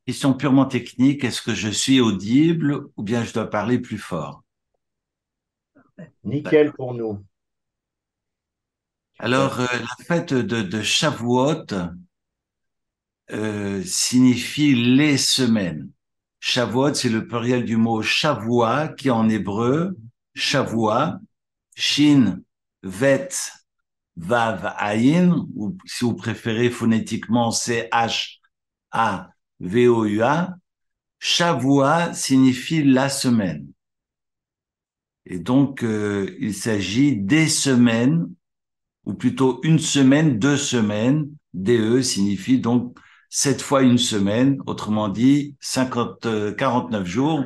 Question purement technique, est-ce que je suis audible ou bien je dois parler plus fort? Nickel D'accord. pour nous. Super. Alors, la fête de Shavuot signifie les semaines. Shavuot, c'est le pluriel du mot Shavua, qui en hébreu, Shavua, Shin, Vet, Vav, Ayin, ou si vous préférez phonétiquement, c'est H-A-V-O-U-A. Shavua signifie la semaine. Et donc, il s'agit des semaines, ou plutôt une semaine, 2 semaines. DE signifie donc 7 fois une semaine, autrement dit 49 jours.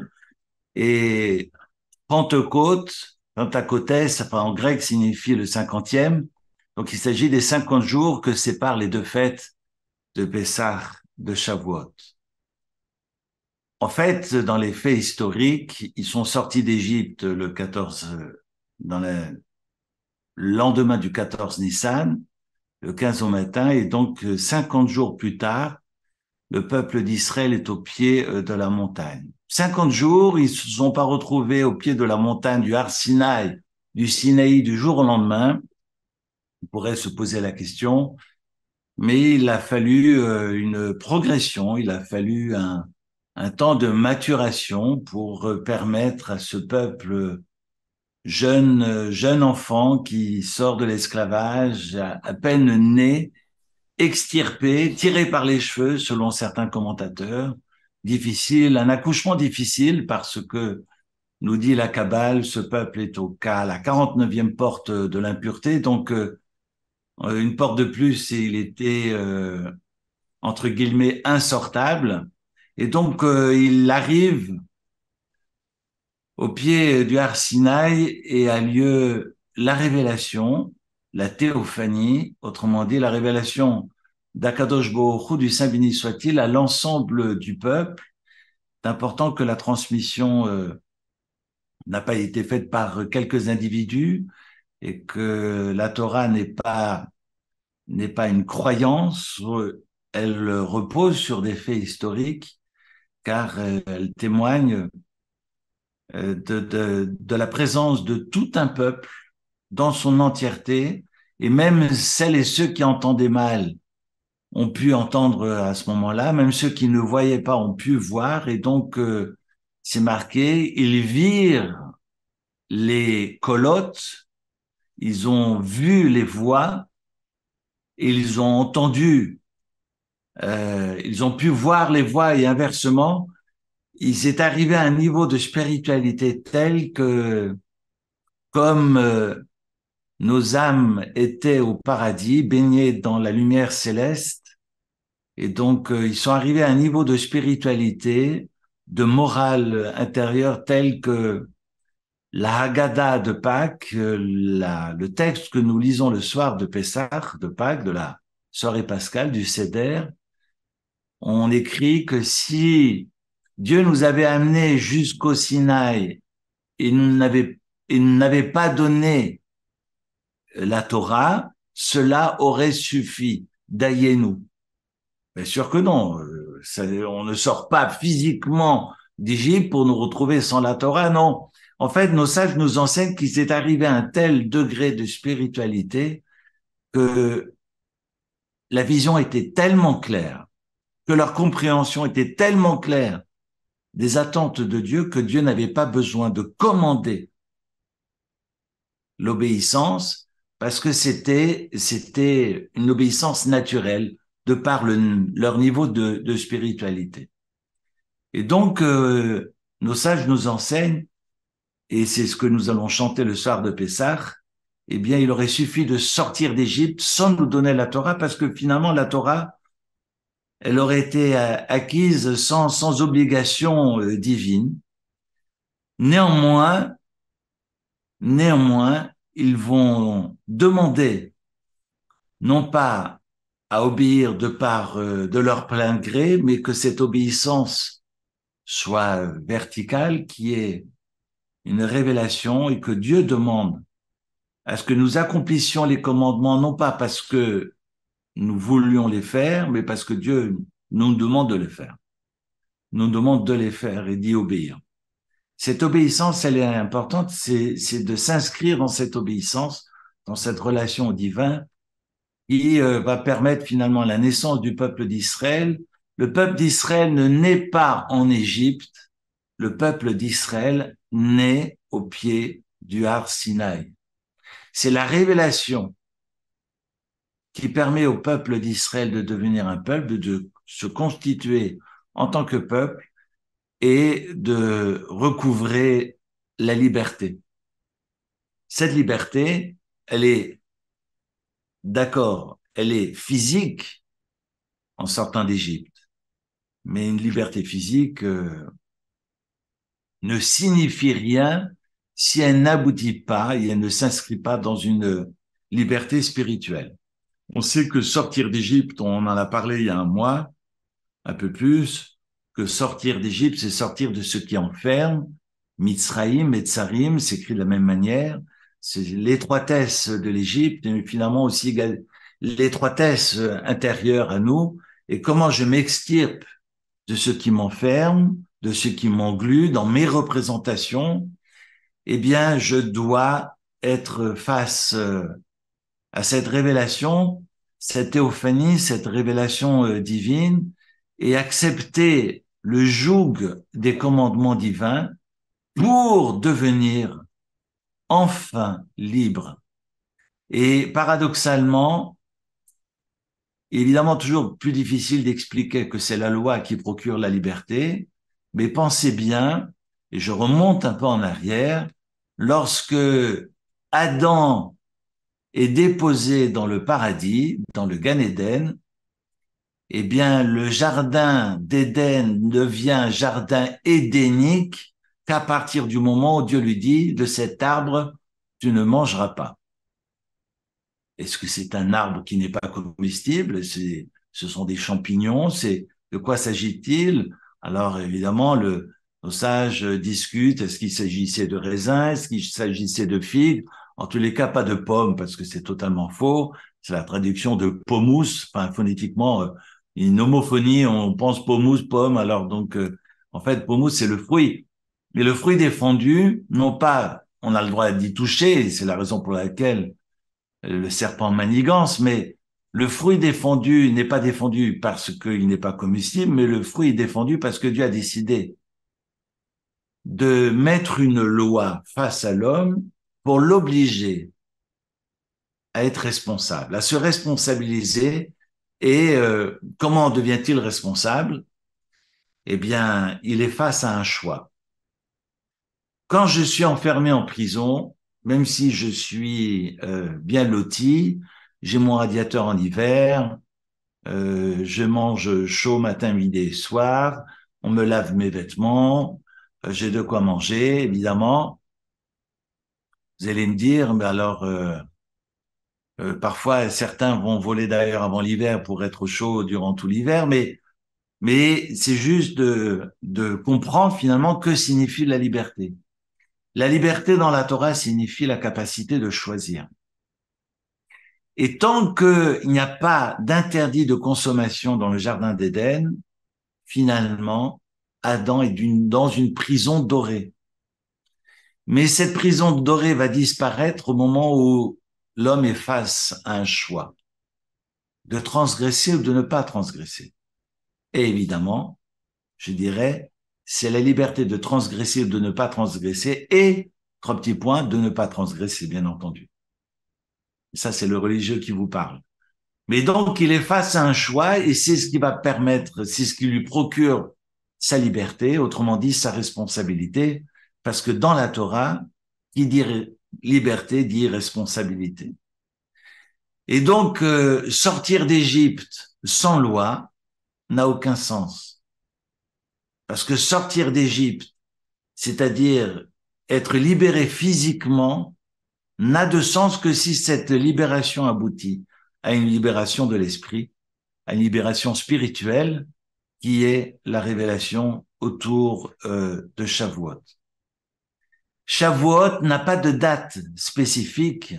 Et Pentecôte, Pentecôtès, enfin, en grec signifie le 50e. Donc, il s'agit des 50 jours que séparent les deux fêtes de Pessah, de Shavuot. En fait, dans les faits historiques, ils sont sortis d'Égypte le 14, dans le lendemain du 14 Nissan, le 15 au matin, et donc 50 jours plus tard, le peuple d'Israël est au pied de la montagne. 50 jours, ils ne se sont pas retrouvés au pied de la montagne du Har Sinaï, du Sinaï du jour au lendemain. On pourrait se poser la question, mais il a fallu une progression, il a fallu un temps de maturation pour permettre à ce peuple jeune enfant qui sort de l'esclavage, à peine né, extirpé, tiré par les cheveux, selon certains commentateurs. Difficile, un accouchement difficile parce que, nous dit la Kabbale, ce peuple est au cas, à la 49e porte de l'impureté, donc une porte de plus et il était, entre guillemets, insortable. Et donc, il arrive au pied du Har Sinaï et a lieu la révélation, la théophanie, autrement dit la révélation d'Akadosh Baruch Hu, du Saint béni soit-il, à l'ensemble du peuple. C'est important que la transmission n'a pas été faite par quelques individus et que la Torah n'est pas une croyance, elle repose sur des faits historiques car elle témoigne de la présence de tout un peuple dans son entièreté, et même celles et ceux qui entendaient mal ont pu entendre à ce moment-là, même ceux qui ne voyaient pas ont pu voir, et donc c'est marqué, ils virent les colottes, ils ont vu les voix, et ils ont entendu, ils ont pu voir les voix, et inversement, ils est arrivé à un niveau de spiritualité tel que, comme nos âmes étaient au paradis, baignées dans la lumière céleste, et donc ils sont arrivés à un niveau de spiritualité, de morale intérieure tel que la Haggadah de Pâques, le texte que nous lisons le soir de Pessah, de Pâques, de la soirée pascale, du Seder, on écrit que si Dieu nous avait amenés jusqu'au Sinaï et n'avait pas donné la Torah, cela aurait suffi. Dayenu. Bien sûr que non. On ne sort pas physiquement d'Égypte pour nous retrouver sans la Torah, non. En fait, nos sages nous enseignent qu'ils est arrivé à un tel degré de spiritualité que la vision était tellement claire, que leur compréhension était tellement claire des attentes de Dieu que Dieu n'avait pas besoin de commander l'obéissance parce que c'était une obéissance naturelle de par leur niveau de spiritualité. Et donc, nos sages nous enseignent, et c'est ce que nous allons chanter le soir de Pessah, eh bien, il aurait suffi de sortir d'Égypte sans nous donner la Torah, parce que finalement, la Torah, elle aurait été acquise sans obligation divine. Néanmoins, néanmoins, ils vont demander non pas à obéir de leur plein gré, mais que cette obéissance soit verticale, qui est une révélation, et que Dieu demande à ce que nous accomplissions les commandements, non pas parce que nous voulions les faire, mais parce que Dieu nous demande de les faire. nous demande de les faire et d'y obéir. Cette obéissance, elle est importante, c'est de s'inscrire dans cette obéissance, dans cette relation au divin, qui va permettre finalement la naissance du peuple d'Israël. Le peuple d'Israël ne naît pas en Égypte, le peuple d'Israël naît au pied du Har Sinaï. C'est la révélation qui permet au peuple d'Israël de devenir un peuple, de se constituer en tant que peuple et de recouvrer la liberté. Cette liberté, elle est, d'accord, elle est physique en sortant d'Égypte, mais une liberté physique ne signifie rien si elle n'aboutit pas et elle ne s'inscrit pas dans une liberté spirituelle. On sait que sortir d'Égypte, on en a parlé il y a un mois, un peu plus, que sortir d'Égypte, c'est sortir de ce qui enferme. Mitzraïm, Metzarim, s'écrit de la même manière. C'est l'étroitesse de l'Égypte, mais finalement aussi l'étroitesse intérieure à nous. Et comment je m'extirpe de ce qui m'enferme, de ce qui m'englue dans mes représentations, eh bien, je dois être face à cette révélation, cette théophanie, cette révélation divine, et accepter le joug des commandements divins pour devenir enfin libre. Et paradoxalement, évidemment toujours plus difficile d'expliquer que c'est la loi qui procure la liberté, mais pensez bien, et je remonte un peu en arrière, lorsque Adam est déposé dans le paradis, dans le Gan Éden, eh bien, le jardin d'Éden devient jardin édénique qu'à partir du moment où Dieu lui dit, de cet arbre, tu ne mangeras pas. Est-ce que c'est un arbre qui n'est pas comestible? Ce sont des champignons? De quoi s'agit-il? Alors, évidemment, nos sages discutent. Est-ce qu'il s'agissait de raisins? Est-ce qu'il s'agissait de figues? En tous les cas, pas de pommes, parce que c'est totalement faux. C'est la traduction de pommus. Enfin, phonétiquement, une homophonie, on pense pommus, pomme. Alors, donc, en fait, pommus, c'est le fruit. Mais le fruit défendu, non pas, on a le droit d'y toucher, c'est la raison pour laquelle le serpent manigance, mais le fruit défendu n'est pas défendu parce qu'il n'est pas comestible, mais le fruit est défendu parce que Dieu a décidé de mettre une loi face à l'homme pour l'obliger à être responsable, à se responsabiliser. Et comment devient-il responsable? Eh bien, il est face à un choix. Quand je suis enfermé en prison, même si je suis bien loti, j'ai mon radiateur en hiver, je mange chaud matin, midi et soir, on me lave mes vêtements, j'ai de quoi manger, évidemment. Vous allez me dire, mais alors, parfois, certains vont voler d'ailleurs avant l'hiver pour être au chaud durant tout l'hiver, mais c'est juste de comprendre finalement que signifie la liberté. La liberté dans la Torah signifie la capacité de choisir. Et tant qu'il n'y a pas d'interdit de consommation dans le jardin d'Éden, finalement, Adam est dans une prison dorée. Mais cette prison dorée va disparaître au moment où l'homme est face à un choix, de transgresser ou de ne pas transgresser. Et évidemment, je dirais, c'est la liberté de transgresser ou de ne pas transgresser et, trois petits points, de ne pas transgresser, bien entendu. Ça, c'est le religieux qui vous parle. Mais donc, il est face à un choix et c'est ce qui va permettre, c'est ce qui lui procure sa liberté, autrement dit, sa responsabilité, parce que dans la Torah, qui dit liberté dit responsabilité. Et donc, sortir d'Égypte sans loi n'a aucun sens. Parce que sortir d'Égypte, c'est-à-dire être libéré physiquement, n'a de sens que si cette libération aboutit à une libération de l'esprit, à une libération spirituelle, qui est la révélation autour de Shavuot. Shavuot n'a pas de date spécifique.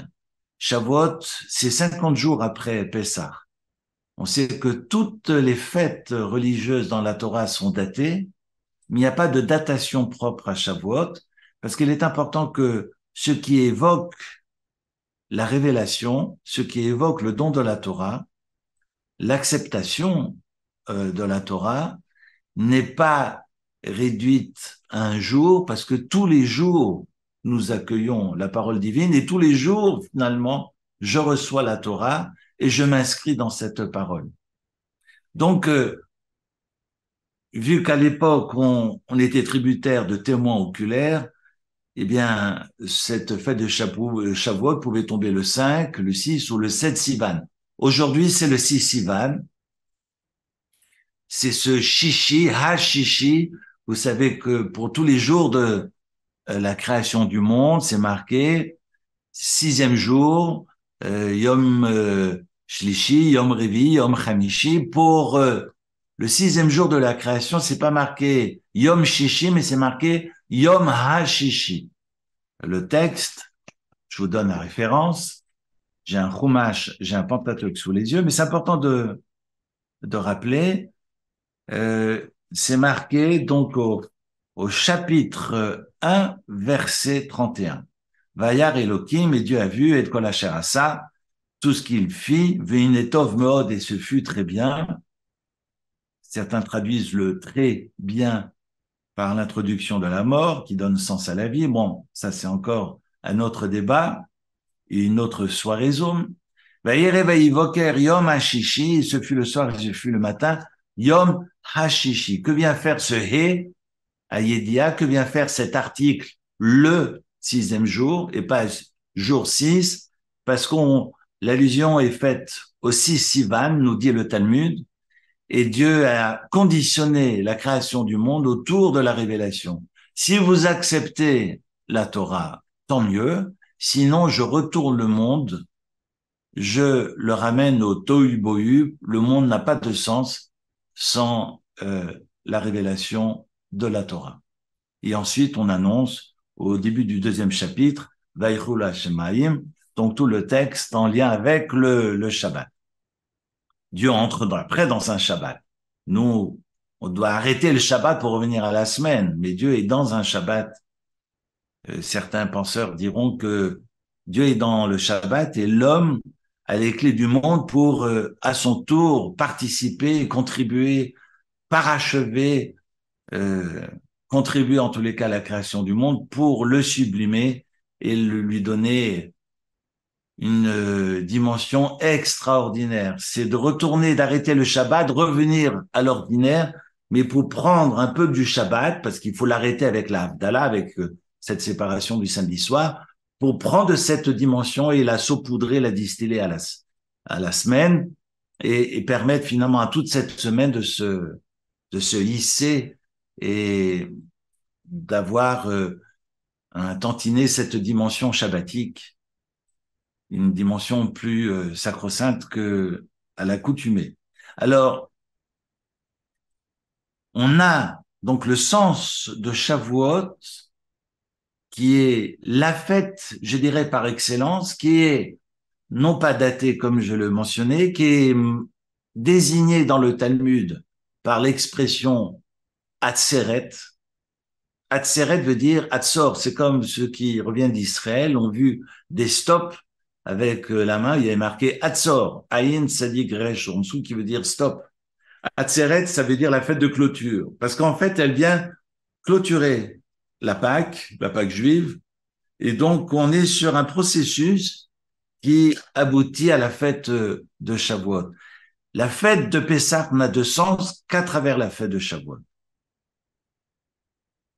Shavuot, c'est 50 jours après Pessah. On sait que toutes les fêtes religieuses dans la Torah sont datées, mais il n'y a pas de datation propre à Shavuot, parce qu'il est important que ce qui évoque la révélation, ce qui évoque le don de la Torah, l'acceptation de la Torah, n'est pas réduite à un jour, parce que tous les jours, nous accueillons la parole divine, et tous les jours, finalement, je reçois la Torah et je m'inscris dans cette parole. Donc, vu qu'à l'époque, on était tributaire de témoins oculaires, eh bien, cette fête de Shavuot pouvait tomber le 5, le 6 ou le 7 Sivan. Aujourd'hui, c'est le 6 Sivan. C'est ce Shishi, Ha-Shishi. Vous savez que pour tous les jours de la création du monde, c'est marqué sixième jour, Yom Shlishi, Yom Revi, Yom Chamishi. Pour le sixième jour de la création, c'est pas marqué Yom Shishi, mais c'est marqué Yom Ha-Shishi. Le texte, je vous donne la référence. J'ai un Chumash, j'ai un Pentateuque sous les yeux, mais c'est important de rappeler. C'est marqué donc au chapitre 1, verset 31. Vayar Elohim, et Dieu a vu, et de kol asher asa, tout ce qu'il fit, ve'inetov meod, et ce fut très bien. Certains traduisent le très bien par l'introduction de la mort, qui donne sens à la vie. Bon, ça c'est encore un autre débat, et une autre soirée Zoom. Vayere vayivoker yom hashishi, ce fut le soir, et ce fut le matin, yom hashishi. Que vient faire ce he, à Yedia, que vient faire cet article, le sixième jour, et pas jour 6, parce l'allusion est faite au 6 Sivan, nous dit le Talmud, et Dieu a conditionné la création du monde autour de la révélation. Si vous acceptez la Torah, tant mieux, sinon je retourne le monde, je le ramène au tohu bohu, le monde n'a pas de sens sans la révélation de la Torah. Et ensuite, on annonce au début du deuxième chapitre, Vaychul Hashemaim, donc tout le texte en lien avec le Shabbat. Dieu entre après dans un Shabbat. Nous, on doit arrêter le Shabbat pour revenir à la semaine, mais Dieu est dans un Shabbat. Certains penseurs diront que Dieu est dans le Shabbat et l'homme a les clés du monde pour, à son tour, participer, contribuer, parachever, contribuer en tous les cas à la création du monde pour le sublimer et lui donner une dimension extraordinaire. C'est de retourner, d'arrêter le Shabbat, de revenir à l'ordinaire, mais pour prendre un peu du Shabbat, parce qu'il faut l'arrêter avec la Havdalah, avec cette séparation du samedi soir, pour prendre cette dimension et la saupoudrer, la distiller à la semaine et permettre finalement à toute cette semaine de se hisser et d'avoir un tantinet cette dimension shabbatique, une dimension plus sacro-sainte que à l'accoutumée. Alors, on a donc le sens de Shavuot, qui est la fête, je dirais par excellence, qui est non pas datée comme je le mentionnais, qui est désignée dans le Talmud par l'expression Atzeret. Atzeret veut dire Atzor, c'est comme ceux qui reviennent d'Israël ont vu des stops avec la main, il y avait marqué Atzor, Ayin Sadik Resh en dessous qui veut dire stop. Atzeret, ça veut dire la fête de clôture, parce qu'en fait, elle vient clôturer la Pâque juive, et donc on est sur un processus qui aboutit à la fête de Shavuot. La fête de Pessah n'a de sens qu'à travers la fête de Shavuot.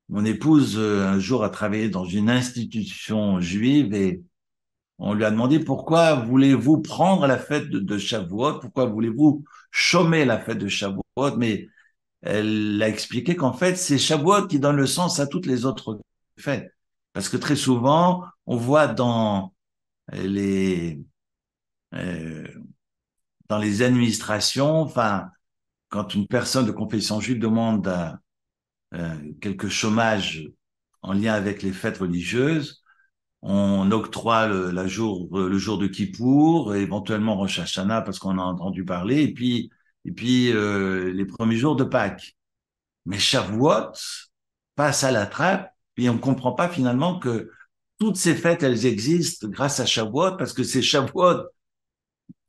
Mon épouse, un jour, a travaillé dans une institution juive et on lui a demandé pourquoi voulez-vous prendre la fête de Shavuot, pourquoi voulez-vous chômer la fête de Shavuot, mais elle a expliqué qu'en fait, c'est Shavuot qui donne le sens à toutes les autres fêtes. Parce que très souvent, on voit les, euh, dans les administrations, enfin, quand une personne de confession juive demande quelque chômage en lien avec les fêtes religieuses, on octroie le jour de Kippour, éventuellement Rosh Hashanah parce qu'on a entendu parler, et puis les premiers jours de Pâques. Mais Shavuot passe à la trappe et on ne comprend pas finalement que toutes ces fêtes, elles existent grâce à Shavuot parce que c'est Shavuot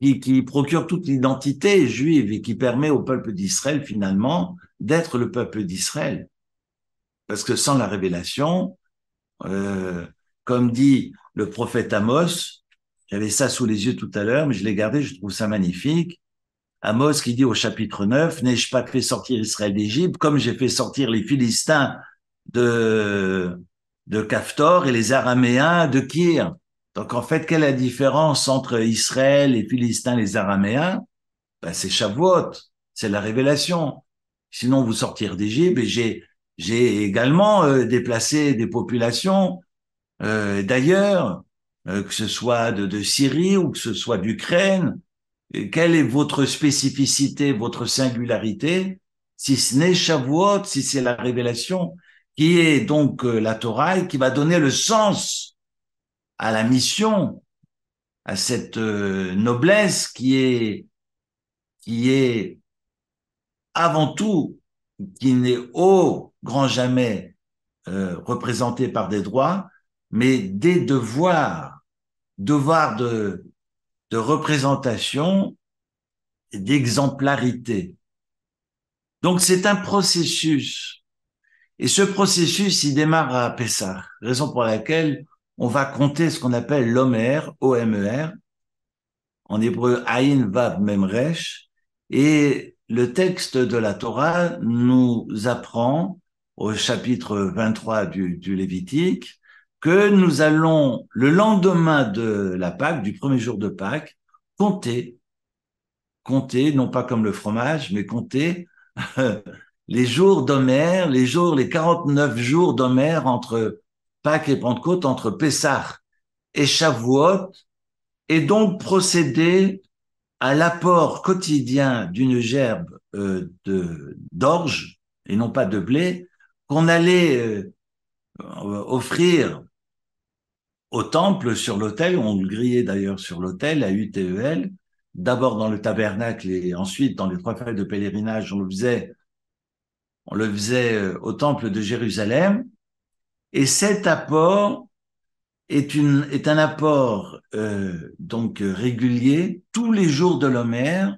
qui procure toute l'identité juive et qui permet au peuple d'Israël finalement d'être le peuple d'Israël. Parce que sans la révélation, euh, comme dit le prophète Amos, j'avais ça sous les yeux tout à l'heure, mais je l'ai gardé, je trouve ça magnifique. Amos qui dit au chapitre 9, n'ai-je pas fait sortir Israël d'Égypte comme j'ai fait sortir les Philistins de, de Caphtor et les Araméens de Kir. Donc en fait, quelle est la différence entre Israël, les Philistins, les Araméens? Ben, c'est Shavuot, c'est la révélation. Sinon, vous sortir d'Égypte, et j'ai également déplacé des populations d'ailleurs, que ce soit de Syrie ou que ce soit d'Ukraine. Et quelle est votre spécificité, votre singularité, si ce n'est Shavuot, si c'est la révélation, qui est donc la Torah et qui va donner le sens à la mission, à cette noblesse qui est avant tout, qui n'est au grand jamais représentée par des droits, mais des devoirs, devoirs de représentation et d'exemplarité. Donc c'est un processus. Et ce processus, il démarre à Pessah, raison pour laquelle on va compter ce qu'on appelle l'Omer, O-M-E-R, en hébreu Aïn Vav Mem Resh, et le texte de la Torah nous apprend au chapitre 23 du Lévitique que nous allons, le lendemain de la Pâque, du premier jour de Pâques, compter, non pas comme le fromage, mais compter les jours d'Omer, les 49 jours d'Omer entre Pâques et Pentecôte, entre Pessah et Shavuot, et donc procéder à l'apport quotidien d'une gerbe d'orge, et non pas de blé, qu'on allait offrir au temple sur l'autel, on le grillait d'ailleurs sur l'autel, à UTEL, d'abord dans le tabernacle et ensuite dans les 3 fêtes de pèlerinage, on le faisait au temple de Jérusalem. Et cet apport est un apport donc régulier. Tous les jours de l'Homère,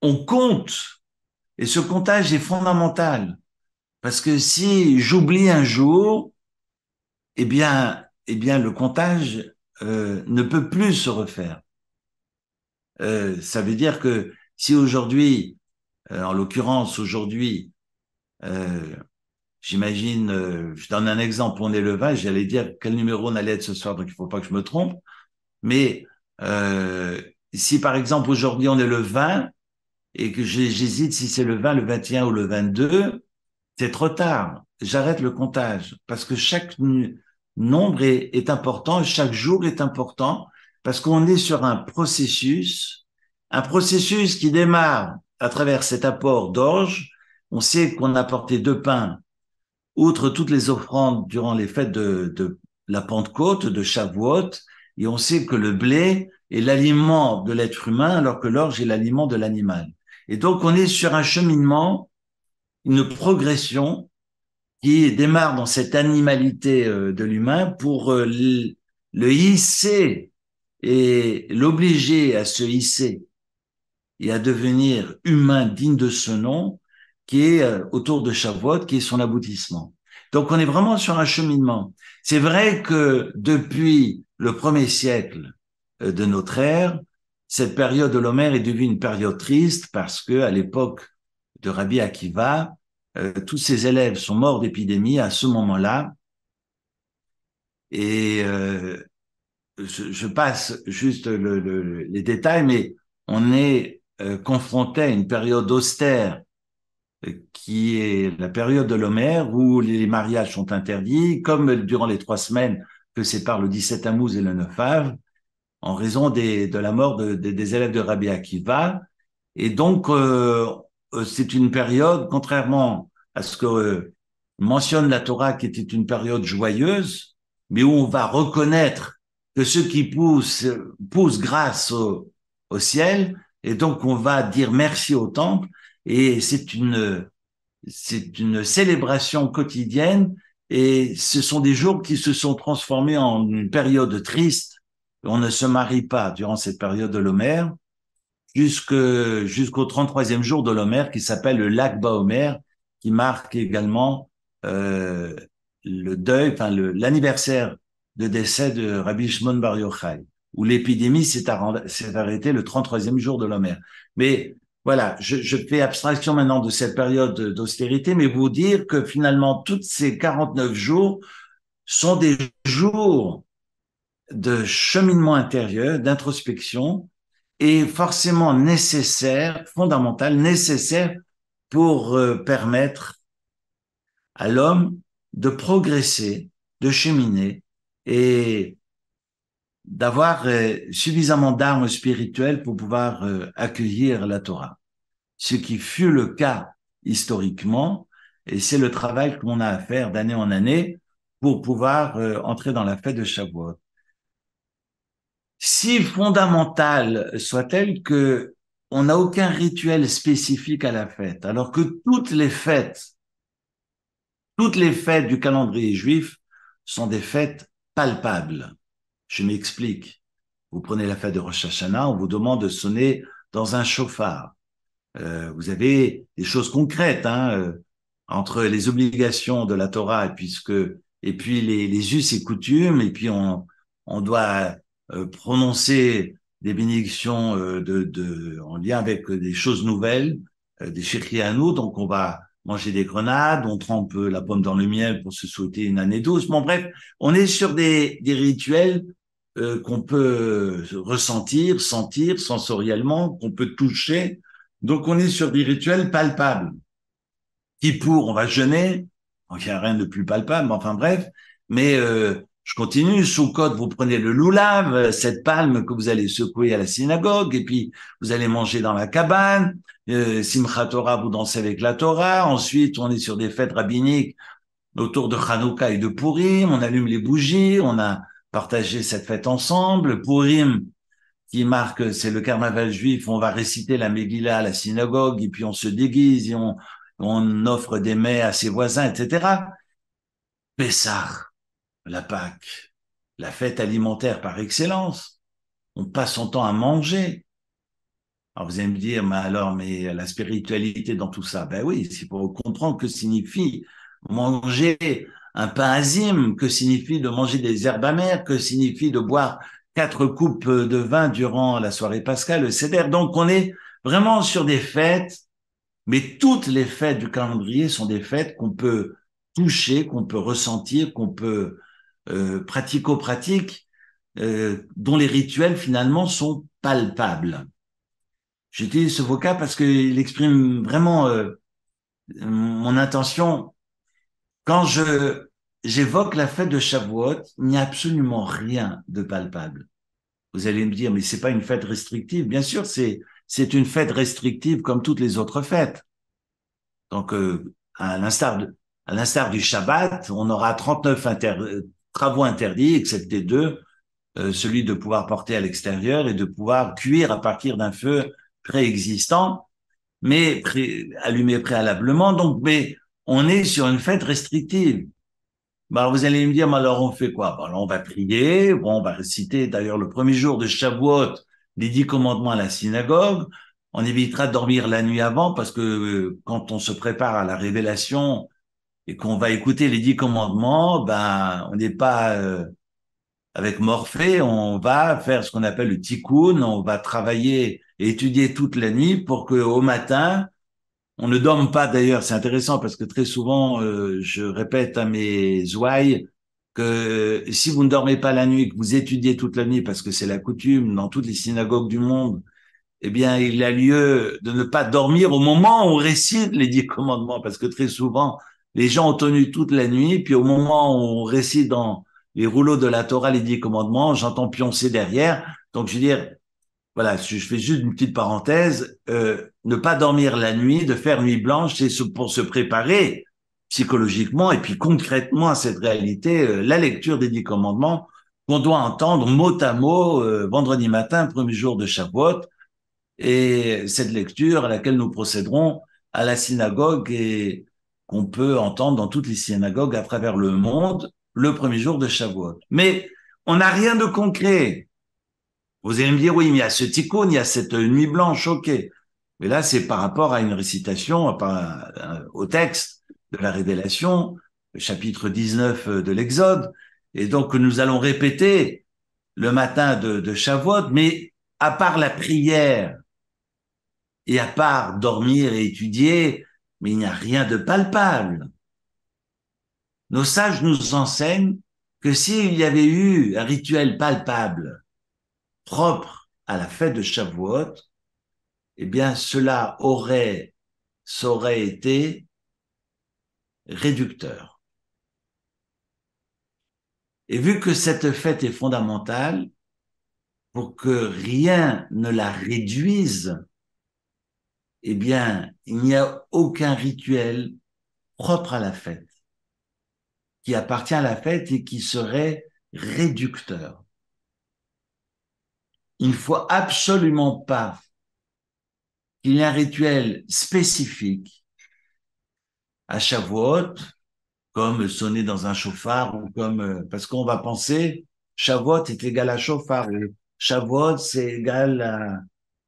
on compte. Et ce comptage est fondamental. Parce que si j'oublie un jour, eh bien, le comptage ne peut plus se refaire. Ça veut dire que si aujourd'hui, en l'occurrence aujourd'hui, euh, j'imagine, je donne un exemple, on est le 20, j'allais dire quel numéro on allait être ce soir, donc il ne faut pas que je me trompe. Mais si par exemple aujourd'hui on est le 20 et que j'hésite si c'est le 20, le 21 ou le 22, c'est trop tard. J'arrête le comptage parce que chaque nombre est important, chaque jour est important parce qu'on est sur un processus qui démarre à travers cet apport d'orge. On sait qu'on a apporté 2 pains outre toutes les offrandes durant les fêtes de la Pentecôte, de Shavuot, et on sait que le blé est l'aliment de l'être humain, alors que l'orge est l'aliment de l'animal. Et donc, on est sur un cheminement, une progression qui démarre dans cette animalité de l'humain pour le hisser et l'obliger à se hisser et à devenir humain digne de ce nom, qui est autour de Shavuot, qui est son aboutissement. Donc on est vraiment sur un cheminement. C'est vrai que depuis le 1er siècle de notre ère, cette période de l'Homère est devenue une période triste parce que à l'époque de Rabbi Akiva, tous ses élèves sont morts d'épidémie à ce moment-là. Et je passe juste les détails, mais on est confronté à une période austère qui est la période de l'Homère où les mariages sont interdits, comme durant les 3 semaines que séparent le 17 Tammuz et le 9 Av, en raison de la mort des élèves de Rabbi Akiva. Et donc, c'est une période, contrairement à ce que mentionne la Torah, qui était une période joyeuse, mais où on va reconnaître que ce qui pousse grâce au ciel, et donc on va dire merci au temple, et c'est c'est une célébration quotidienne et ce sont des jours qui se sont transformés en une période triste. On ne se marie pas durant cette période de l'Omer jusqu'au 33e jour de l'Omer qui s'appelle le Lag BaOmer, qui marque également euh, le deuil, enfin l'anniversaire de décès de Rabbi Shimon Bar Yochai, où l'épidémie s'est arrêtée le 33e jour de l'Omer. Mais voilà, je fais abstraction maintenant de cette période d'austérité, mais vous dire que finalement, toutes ces 49 jours sont des jours de cheminement intérieur, d'introspection, est forcément nécessaire, fondamental, nécessaire pour permettre à l'homme de progresser, de cheminer et d'avoir suffisamment d'armes spirituelles pour pouvoir accueillir la Torah. Ce qui fut le cas historiquement, et c'est le travail qu'on a à faire d'année en année pour pouvoir entrer dans la fête de Shavuot. Si fondamentale soit-elle que on n'a aucun rituel spécifique à la fête, alors que toutes les fêtes du calendrier juif sont des fêtes palpables. Je m'explique. Vous prenez la fête de Rosh Hashanah, on vous demande de sonner dans un chauffard. Vous avez des choses concrètes entre les obligations de la Torah et puis les us et coutumes, et puis on doit prononcer des bénédictions en lien avec des choses nouvelles, des shirkianou, donc on va manger des grenades, on trempe la pomme dans le miel pour se souhaiter une année douce. Bon, bref, on est sur des rituels qu'on peut ressentir, sentir sensoriellement, qu'on peut toucher. Donc, on est sur des rituels palpables. Kippour, on va jeûner. Donc, il n'y a rien de plus palpable, enfin bref. Mais je continue. Soukot, vous prenez le loulav, cette palme que vous allez secouer à la synagogue, et puis vous allez manger dans la cabane. Simchat Torah, vous dansez avec la Torah. Ensuite, on est sur des fêtes rabbiniques autour de Hanouka et de Purim. On allume les bougies. On a partagé cette fête ensemble. Purim, qui marque, c'est le carnaval juif, on va réciter la Megillah à la synagogue, et puis on se déguise, et on offre des mets à ses voisins, etc. Pessah, la Pâque, la fête alimentaire par excellence. On passe son temps à manger. Alors vous allez me dire, mais la spiritualité dans tout ça, ben oui, c'est pour comprendre que signifie manger un pain azim, que signifie de manger des herbes amères, que signifie de boire 4 coupes de vin durant la soirée pascale, le seder. Donc on est vraiment sur des fêtes, mais toutes les fêtes du calendrier sont des fêtes qu'on peut toucher, qu'on peut ressentir, qu'on peut pratico-pratique, dont les rituels finalement sont palpables. J'utilise ce vocable parce qu'il exprime vraiment mon intention. Quand j'évoque la fête de Shavuot, il n'y a absolument rien de palpable. Vous allez me dire, mais c'est pas une fête restrictive. Bien sûr, c'est une fête restrictive comme toutes les autres fêtes. Donc, à l'instar du Shabbat, on aura 39 travaux interdits, excepté 2, celui de pouvoir porter à l'extérieur et de pouvoir cuire à partir d'un feu préexistant, mais allumé préalablement. Donc, mais on est sur une fête restrictive. Ben, alors vous allez me dire, mais alors on fait quoi? Ben, alors on va prier, bon, on va réciter d'ailleurs le premier jour de Shavuot les 10 commandements à la synagogue. On évitera de dormir la nuit avant parce que quand on se prépare à la révélation et qu'on va écouter les 10 commandements, ben on n'est pas avec Morphée, on va faire ce qu'on appelle le tikkun, on va travailler et étudier toute la nuit pour que au matin, on ne dorme pas d'ailleurs, c'est intéressant parce que très souvent, je répète à mes ouailles que si vous ne dormez pas la nuit, que vous étudiez toute la nuit, parce que c'est la coutume dans toutes les synagogues du monde, eh bien, il a lieu de ne pas dormir au moment où on récite les 10 commandements, parce que très souvent, les gens ont tenu toute la nuit, puis au moment où on récite dans les rouleaux de la Torah les 10 commandements, j'entends pioncer derrière. Donc, je veux dire, voilà, je fais juste une petite parenthèse. Ne pas dormir la nuit, de faire nuit blanche, c'est pour se préparer psychologiquement et puis concrètement à cette réalité, la lecture des 10 commandements qu'on doit entendre mot à mot vendredi matin, premier jour de Shavuot, et cette lecture à laquelle nous procéderons à la synagogue et qu'on peut entendre dans toutes les synagogues à travers le monde le premier jour de Shavuot. Mais on n'a rien de concret. Vous allez me dire, oui, mais il y a ce tikkun, il y a cette nuit blanche, ok. Mais là, c'est par rapport à une récitation, au texte de la Révélation, le chapitre 19 de l'Exode. Et donc, nous allons répéter le matin de Shavuot, mais à part la prière et à part dormir et étudier, mais il n'y a rien de palpable. Nos sages nous enseignent que s'il y avait eu un rituel palpable, propre à la fête de Shavuot, eh bien, ça aurait été réducteur. Et vu que cette fête est fondamentale, pour que rien ne la réduise, eh bien, il n'y a aucun rituel propre à la fête, qui appartient à la fête et qui serait réducteur. Il ne faut absolument pas qu'il y ait un rituel spécifique à Shavuot, comme sonner dans un chauffard ou parce qu'on va penser Shavuot est égal à chauffard. Shavuot, c'est égal à,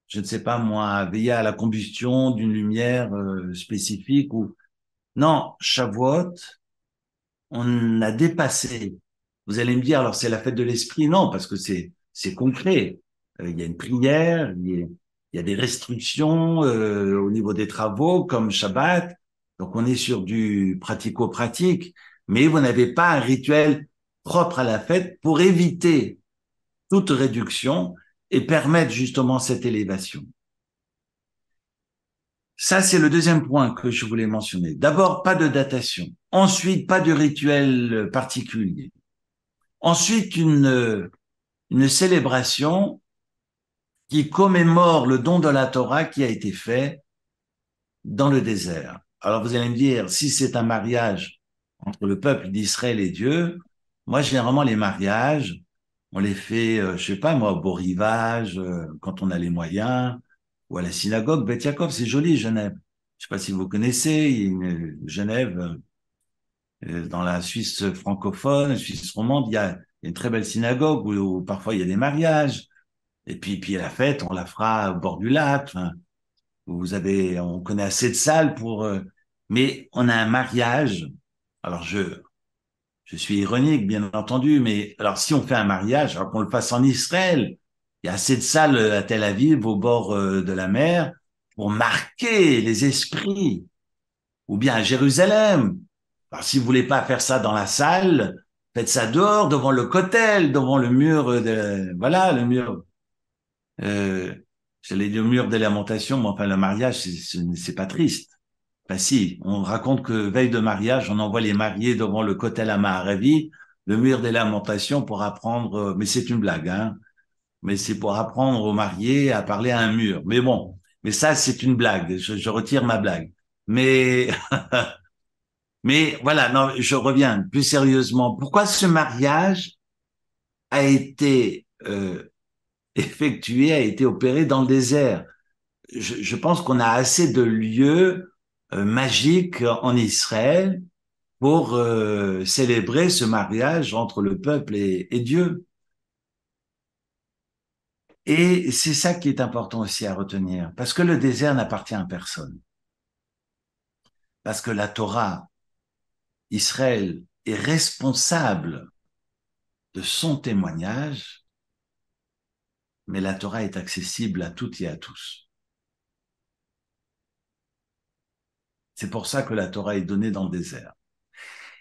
je ne sais pas moi, veiller à la combustion d'une lumière spécifique ou non, Shavuot, on a dépassé. Vous allez me dire, alors c'est la fête de l'esprit? Non, parce que c'est concret. Il y a une prière, il y a des restrictions au niveau des travaux, comme Shabbat. Donc on est sur du pratico-pratique, mais vous n'avez pas un rituel propre à la fête pour éviter toute réduction et permettre justement cette élévation. Ça, c'est le deuxième point que je voulais mentionner. D'abord, pas de datation. Ensuite, pas de rituel particulier. Ensuite, une célébration qui commémore le don de la Torah qui a été fait dans le désert. Alors, vous allez me dire, si c'est un mariage entre le peuple d'Israël et Dieu, moi, généralement, les mariages, on les fait, je sais pas moi, au Beau Rivage, quand on a les moyens, ou à la synagogue Beth Yaakov, c'est joli, Genève. Je sais pas si vous connaissez, il y a une Genève, dans la Suisse francophone, Suisse romande, il y a une très belle synagogue où parfois il y a des mariages. Et puis la fête, on la fera au bord du lac. Enfin, on connaît assez de salles mais on a un mariage. Alors je suis ironique, bien entendu, mais alors si on fait un mariage, alors qu'on le fasse en Israël, il y a assez de salles à Tel Aviv, au bord de la mer, pour marquer les esprits, ou bien à Jérusalem. Alors si vous voulez pas faire ça dans la salle, faites ça dehors, devant le cotel, devant le mur voilà, le mur. Euh, J'allais dire le mur des lamentations, mais enfin le mariage, c'est pas triste. Enfin si, on raconte que veille de mariage, on envoie les mariés devant le Kotel Amaharavi, le mur des lamentations pour apprendre, mais c'est une blague, hein, mais c'est pour apprendre aux mariés à parler à un mur. Mais bon, mais ça c'est une blague, je retire ma blague. Mais, mais voilà, non, je reviens plus sérieusement. Pourquoi ce mariage a été effectué, a été opéré dans le désert? Je pense qu'on a assez de lieux magiques en Israël pour célébrer ce mariage entre le peuple et Dieu. Et c'est ça qui est important aussi à retenir, parce que le désert n'appartient à personne. Parce que la Torah, Israël, est responsable de son témoignage, mais la Torah est accessible à toutes et à tous. C'est pour ça que la Torah est donnée dans le désert.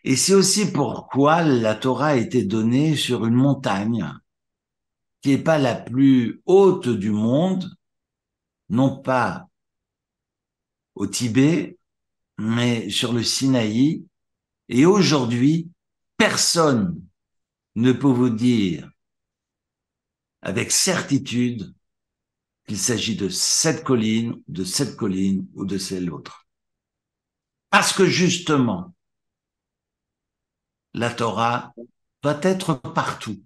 Et c'est aussi pourquoi la Torah a été donnée sur une montagne qui n'est pas la plus haute du monde, non pas au Tibet, mais sur le Sinaï. Et aujourd'hui, personne ne peut vous dire avec certitude qu'il s'agit de cette colline, de cette colline ou de celle autre. Parce que justement, la Torah doit être partout.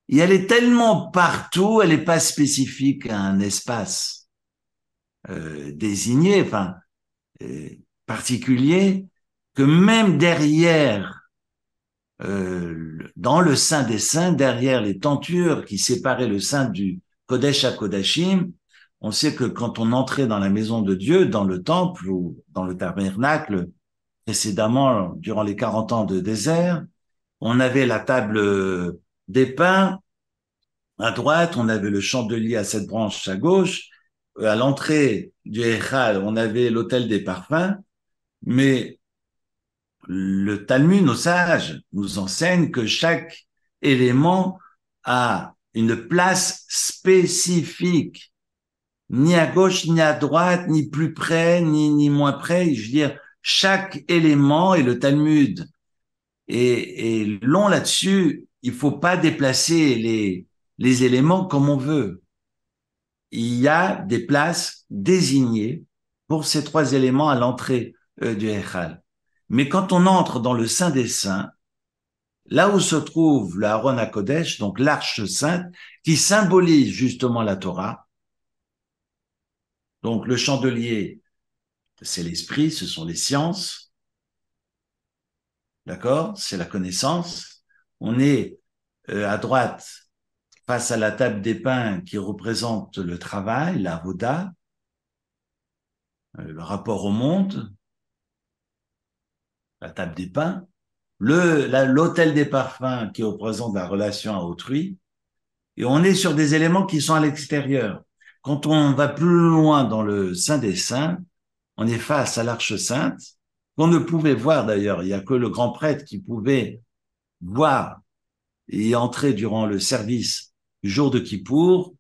Et elle est tellement partout, elle n'est pas spécifique à un espace désigné. Enfin, particulier que même derrière, dans le Saint des Saints, derrière les tentures qui séparaient le Saint du Kodesh à Kodashim, on sait que quand on entrait dans la maison de Dieu, dans le temple ou dans le tabernacle, précédemment, durant les 40 ans de désert, on avait la table des pains à droite, on avait le chandelier à 7 branches à gauche, à l'entrée du Heichal, on avait l'autel des parfums, mais le Talmud, nos sages, nous enseignent que chaque élément a une place spécifique, ni à gauche, ni à droite, ni plus près, ni moins près. Je veux dire, chaque élément, et le Talmud est long là-dessus, il faut pas déplacer les éléments comme on veut. Il y a des places désignées pour ces 3 éléments à l'entrée du Heichal. Mais quand on entre dans le Saint des Saints, là où se trouve le Aaron HaKodesh, donc l'arche sainte, qui symbolise justement la Torah, donc le chandelier, c'est l'esprit, ce sont les sciences, d'accord? C'est la connaissance. On est à droite face à la table des pains qui représente le travail, la voda, le rapport au monde, la table des pains, l'autel des parfums qui représente la relation à autrui, et on est sur des éléments qui sont à l'extérieur. Quand on va plus loin dans le Saint des Saints, on est face à l'Arche Sainte, qu'on ne pouvait voir d'ailleurs. Il n'y a que le grand prêtre qui pouvait voir et entrer durant le service du jour de Kippour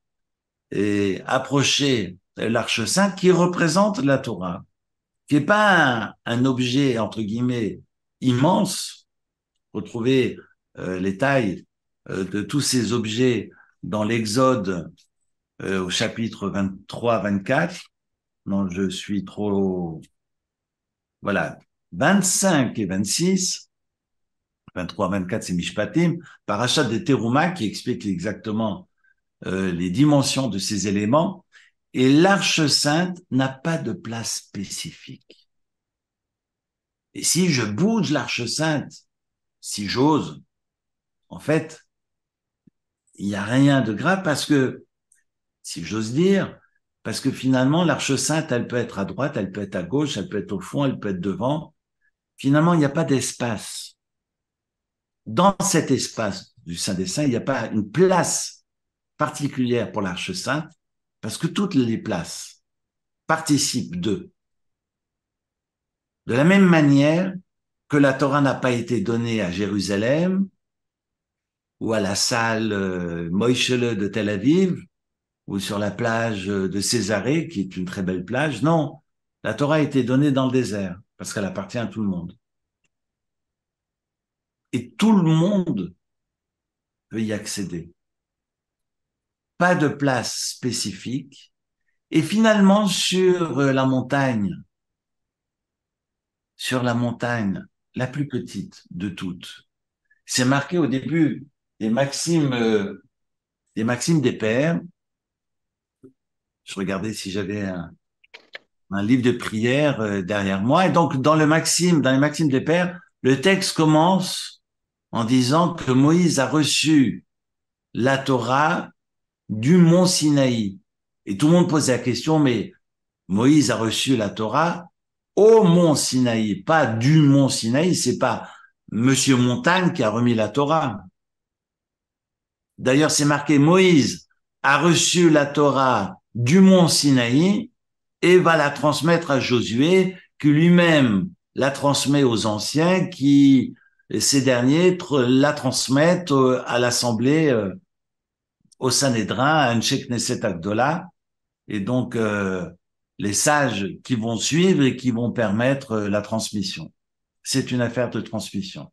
et approcher l'Arche Sainte qui représente la Torah, qui n'est pas un objet, entre guillemets, immense. Retrouver les tailles de tous ces objets dans l'Exode au chapitre 23-24. Non, je suis trop... Voilà, 25 et 26, 23-24, c'est Mishpatim, Parashat de Teruma qui explique exactement les dimensions de ces éléments. Et l'Arche Sainte n'a pas de place spécifique. Et si je bouge l'Arche Sainte, si j'ose, en fait, il n'y a rien de grave parce que, si j'ose dire, parce que finalement, l'Arche Sainte, elle peut être à droite, elle peut être à gauche, elle peut être au fond, elle peut être devant. Finalement, il n'y a pas d'espace. Dans cet espace du Saint des Saints, il n'y a pas une place particulière pour l'Arche Sainte parce que toutes les places participent d'eux. De la même manière que la Torah n'a pas été donnée à Jérusalem ou à la salle Moïchele de Tel Aviv ou sur la plage de Césarée, qui est une très belle plage. Non, la Torah a été donnée dans le désert parce qu'elle appartient à tout le monde. Et tout le monde peut y accéder. Pas de place spécifique. Et finalement, sur la montagne, la plus petite de toutes, c'est marqué au début des maximes des pères. Je regardais si j'avais un livre de prière derrière moi. Et donc, dans les maximes des pères, le texte commence en disant que Moïse a reçu la Torah du mont Sinaï. Et tout le monde pose la question, mais Moïse a reçu la Torah au mont Sinaï, pas du mont Sinaï, c'est pas Monsieur Montagne qui a remis la Torah. D'ailleurs, c'est marqué Moïse a reçu la Torah du mont Sinaï et va la transmettre à Josué, qui lui-même la transmet aux anciens, qui, ces derniers, la transmettent à l'Assemblée, au Sanhédrin, à Anshe Knesset Agdola, et donc les sages qui vont suivre et qui vont permettre la transmission. C'est une affaire de transmission.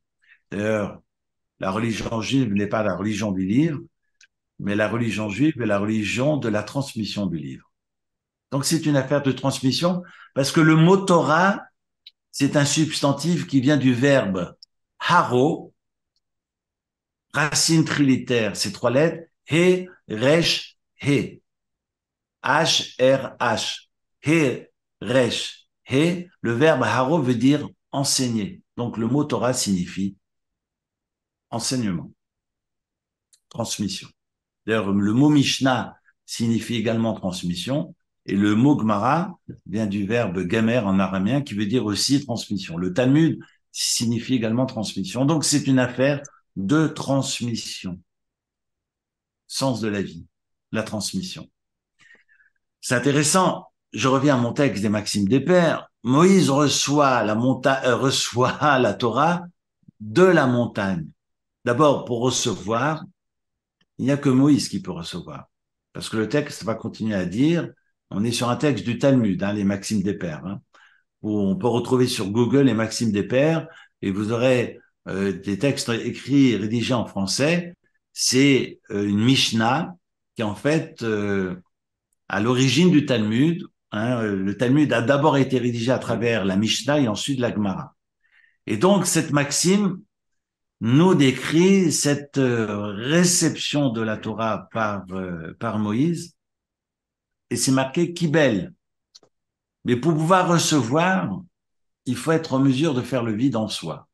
D'ailleurs, la religion juive n'est pas la religion du livre, mais la religion juive est la religion de la transmission du livre. Donc c'est une affaire de transmission parce que le mot Torah, c'est un substantif qui vient du verbe haro, racine trilitère, ces 3 lettres, he, resh, he, H-R-H, he, resh. Et le verbe haro veut dire enseigner. Donc le mot Torah signifie enseignement, transmission. D'ailleurs, le mot Mishnah signifie également transmission, et le mot Gemara vient du verbe gamer en araméen qui veut dire aussi transmission. Le Talmud signifie également transmission. Donc c'est une affaire de transmission. Sens de la vie, la transmission. C'est intéressant. Je reviens à mon texte des Maximes des Pères. Moïse reçoit reçoit la Torah de la montagne. D'abord, pour recevoir, il n'y a que Moïse qui peut recevoir. Parce que le texte va continuer à dire, on est sur un texte du Talmud, hein, les Maximes des Pères, hein, où on peut retrouver sur Google les Maximes des Pères, et vous aurez des textes écrits et rédigés en français. C'est une Mishnah qui, en fait, à l'origine du Talmud, hein, le Talmud a d'abord été rédigé à travers la Mishnah et ensuite la Gemara. Et donc, cette maxime nous décrit cette réception de la Torah par Moïse, et c'est marqué Kibel. Mais pour pouvoir recevoir, il faut être en mesure de faire le vide en soi.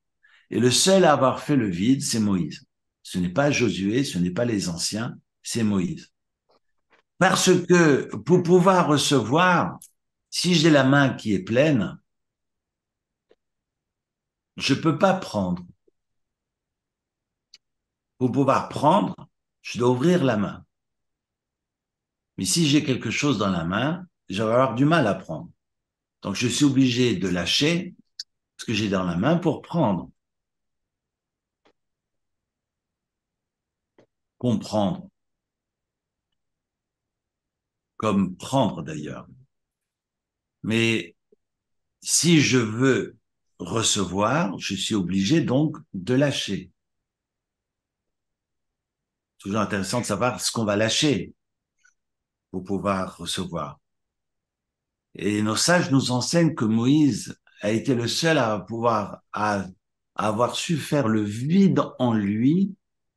Et le seul à avoir fait le vide, c'est Moïse. Ce n'est pas Josué, ce n'est pas les anciens, c'est Moïse. Parce que pour pouvoir recevoir, si j'ai la main qui est pleine, je ne peux pas prendre. Pour pouvoir prendre, je dois ouvrir la main. Mais si j'ai quelque chose dans la main, je vais avoir du mal à prendre. Donc, je suis obligé de lâcher ce que j'ai dans la main pour prendre. Comprendre, comme prendre d'ailleurs. Mais si je veux recevoir, je suis obligé donc de lâcher. Toujours intéressant de savoir ce qu'on va lâcher pour pouvoir recevoir. Et nos sages nous enseignent que Moïse a été le seul à avoir su faire le vide en lui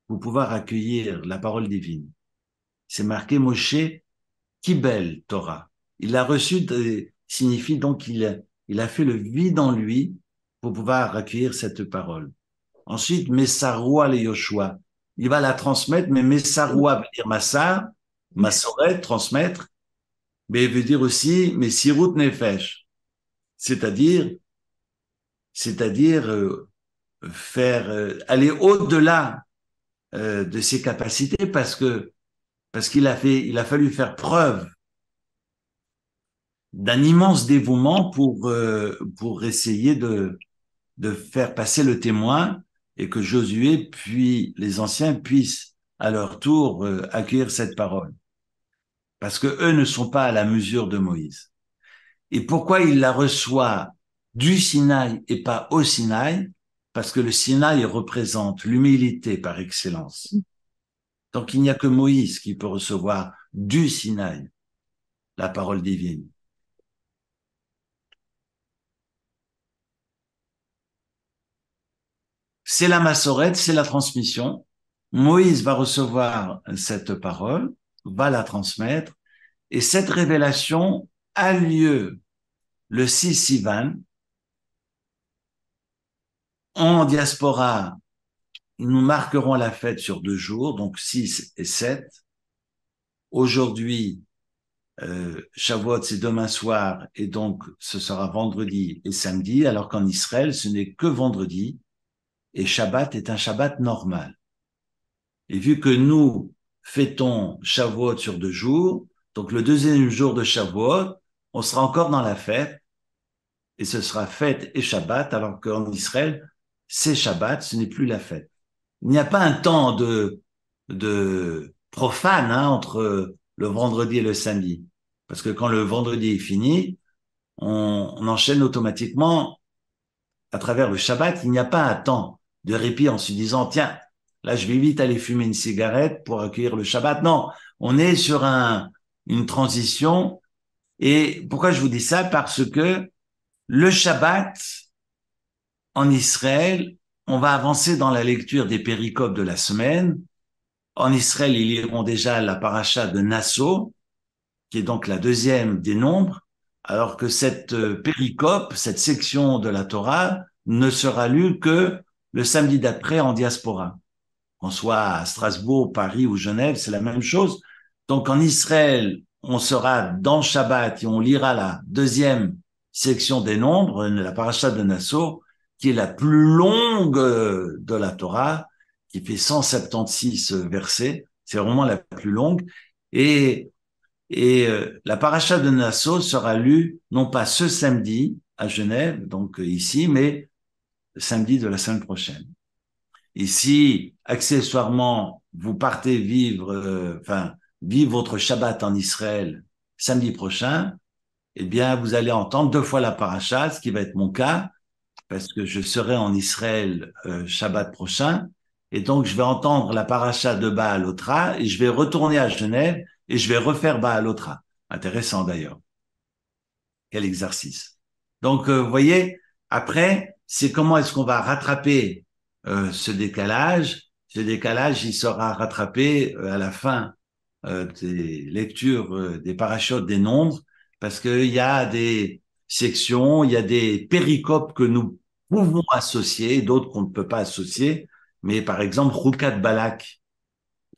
pour pouvoir accueillir la parole divine. C'est marqué Moshe Kibel Torah. Il l'a reçu, signifie donc qu'il a fait le vide en lui pour pouvoir accueillir cette parole. Ensuite, Messaroua le Yoshua. Il va la transmettre, mais Messaroua veut dire Massar, Massoret, transmettre, mais il veut dire aussi Messirut Nefesh, c'est-à-dire faire aller au-delà de ses capacités parce qu'il a fallu faire preuve d'un immense dévouement pour essayer de faire passer le témoin et que Josué puis les anciens puissent à leur tour accueillir cette parole. Parce que eux ne sont pas à la mesure de Moïse. Et pourquoi il la reçoit du Sinaï et pas au Sinaï? Parce que le Sinaï représente l'humilité par excellence. Donc il n'y a que Moïse qui peut recevoir du Sinaï la parole divine. C'est la massorette, c'est la transmission. Moïse va recevoir cette parole, va la transmettre, et cette révélation a lieu le 6 Sivan. En diaspora, nous marquerons la fête sur 2 jours, donc 6 et 7. Aujourd'hui, Shavuot, c'est demain soir, et donc ce sera vendredi et samedi, alors qu'en Israël, ce n'est que vendredi, et Shabbat est un Shabbat normal. Et vu que nous fêtons Shavuot sur 2 jours, donc le deuxième jour de Shavuot, on sera encore dans la fête, et ce sera fête et Shabbat, alors qu'en Israël, c'est Shabbat, ce n'est plus la fête. Il n'y a pas un temps de profane hein, entre le vendredi et le samedi. Parce que quand le vendredi est fini, on enchaîne automatiquement à travers le Shabbat. Il n'y a pas un temps de répit en se disant, tiens, là, je vais vite aller fumer une cigarette pour accueillir le Shabbat. Non, on est sur une transition. Et pourquoi je vous dis ça? Parce que le Shabbat, en Israël, on va avancer dans la lecture des péricopes de la semaine. En Israël, ils liront déjà la paracha de Nasso, qui est donc la deuxième des nombres. alors que cette péricope, cette section de la Torah, ne sera lue que le samedi d'après en diaspora. Qu'on soit à Strasbourg, Paris ou Genève, c'est la même chose. Donc en Israël, on sera dans Shabbat et on lira la deuxième section des nombres, la paracha de Nassau, qui est la plus longue de la Torah, qui fait 176 versets. C'est vraiment la plus longue. Et, la paracha de Nassau sera lue non pas ce samedi à Genève, donc ici, mais le samedi de la semaine prochaine. Et si, accessoirement, vous partez vivre, vivre votre Shabbat en Israël samedi prochain, eh bien, vous allez entendre deux fois la paracha, ce qui va être mon cas, parce que je serai en Israël Shabbat prochain, et donc je vais entendre la paracha de Baal Otra, et je vais retourner à Genève, et je vais refaire Baal Otra. Intéressant d'ailleurs. Quel exercice. Donc, vous voyez, après, c'est comment est-ce qu'on va rattraper ce décalage. Ce décalage, il sera rattrapé à la fin des lectures des parachutes des nombres, parce qu'il y a des sections, il y a des péricopes que nous pouvons associer, d'autres qu'on ne peut pas associer. Mais par exemple, Rukat Balak,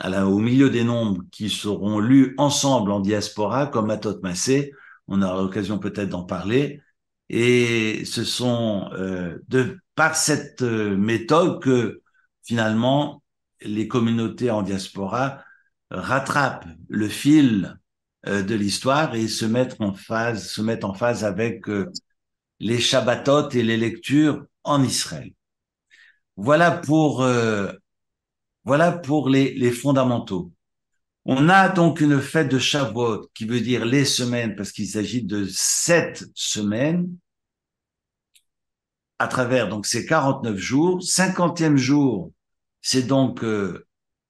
au milieu des nombres qui seront lus ensemble en diaspora, comme Matot Massé, on aura l'occasion peut-être d'en parler. Et ce sont par cette méthode que finalement les communautés en diaspora rattrapent le fil de l'histoire et se mettent en phase avec les Shabbatot et les lectures en Israël. Voilà pour les fondamentaux. On a donc une fête de Shavuot qui veut dire les semaines parce qu'il s'agit de 7 semaines à travers donc ces 49 jours. 50e jour, c'est donc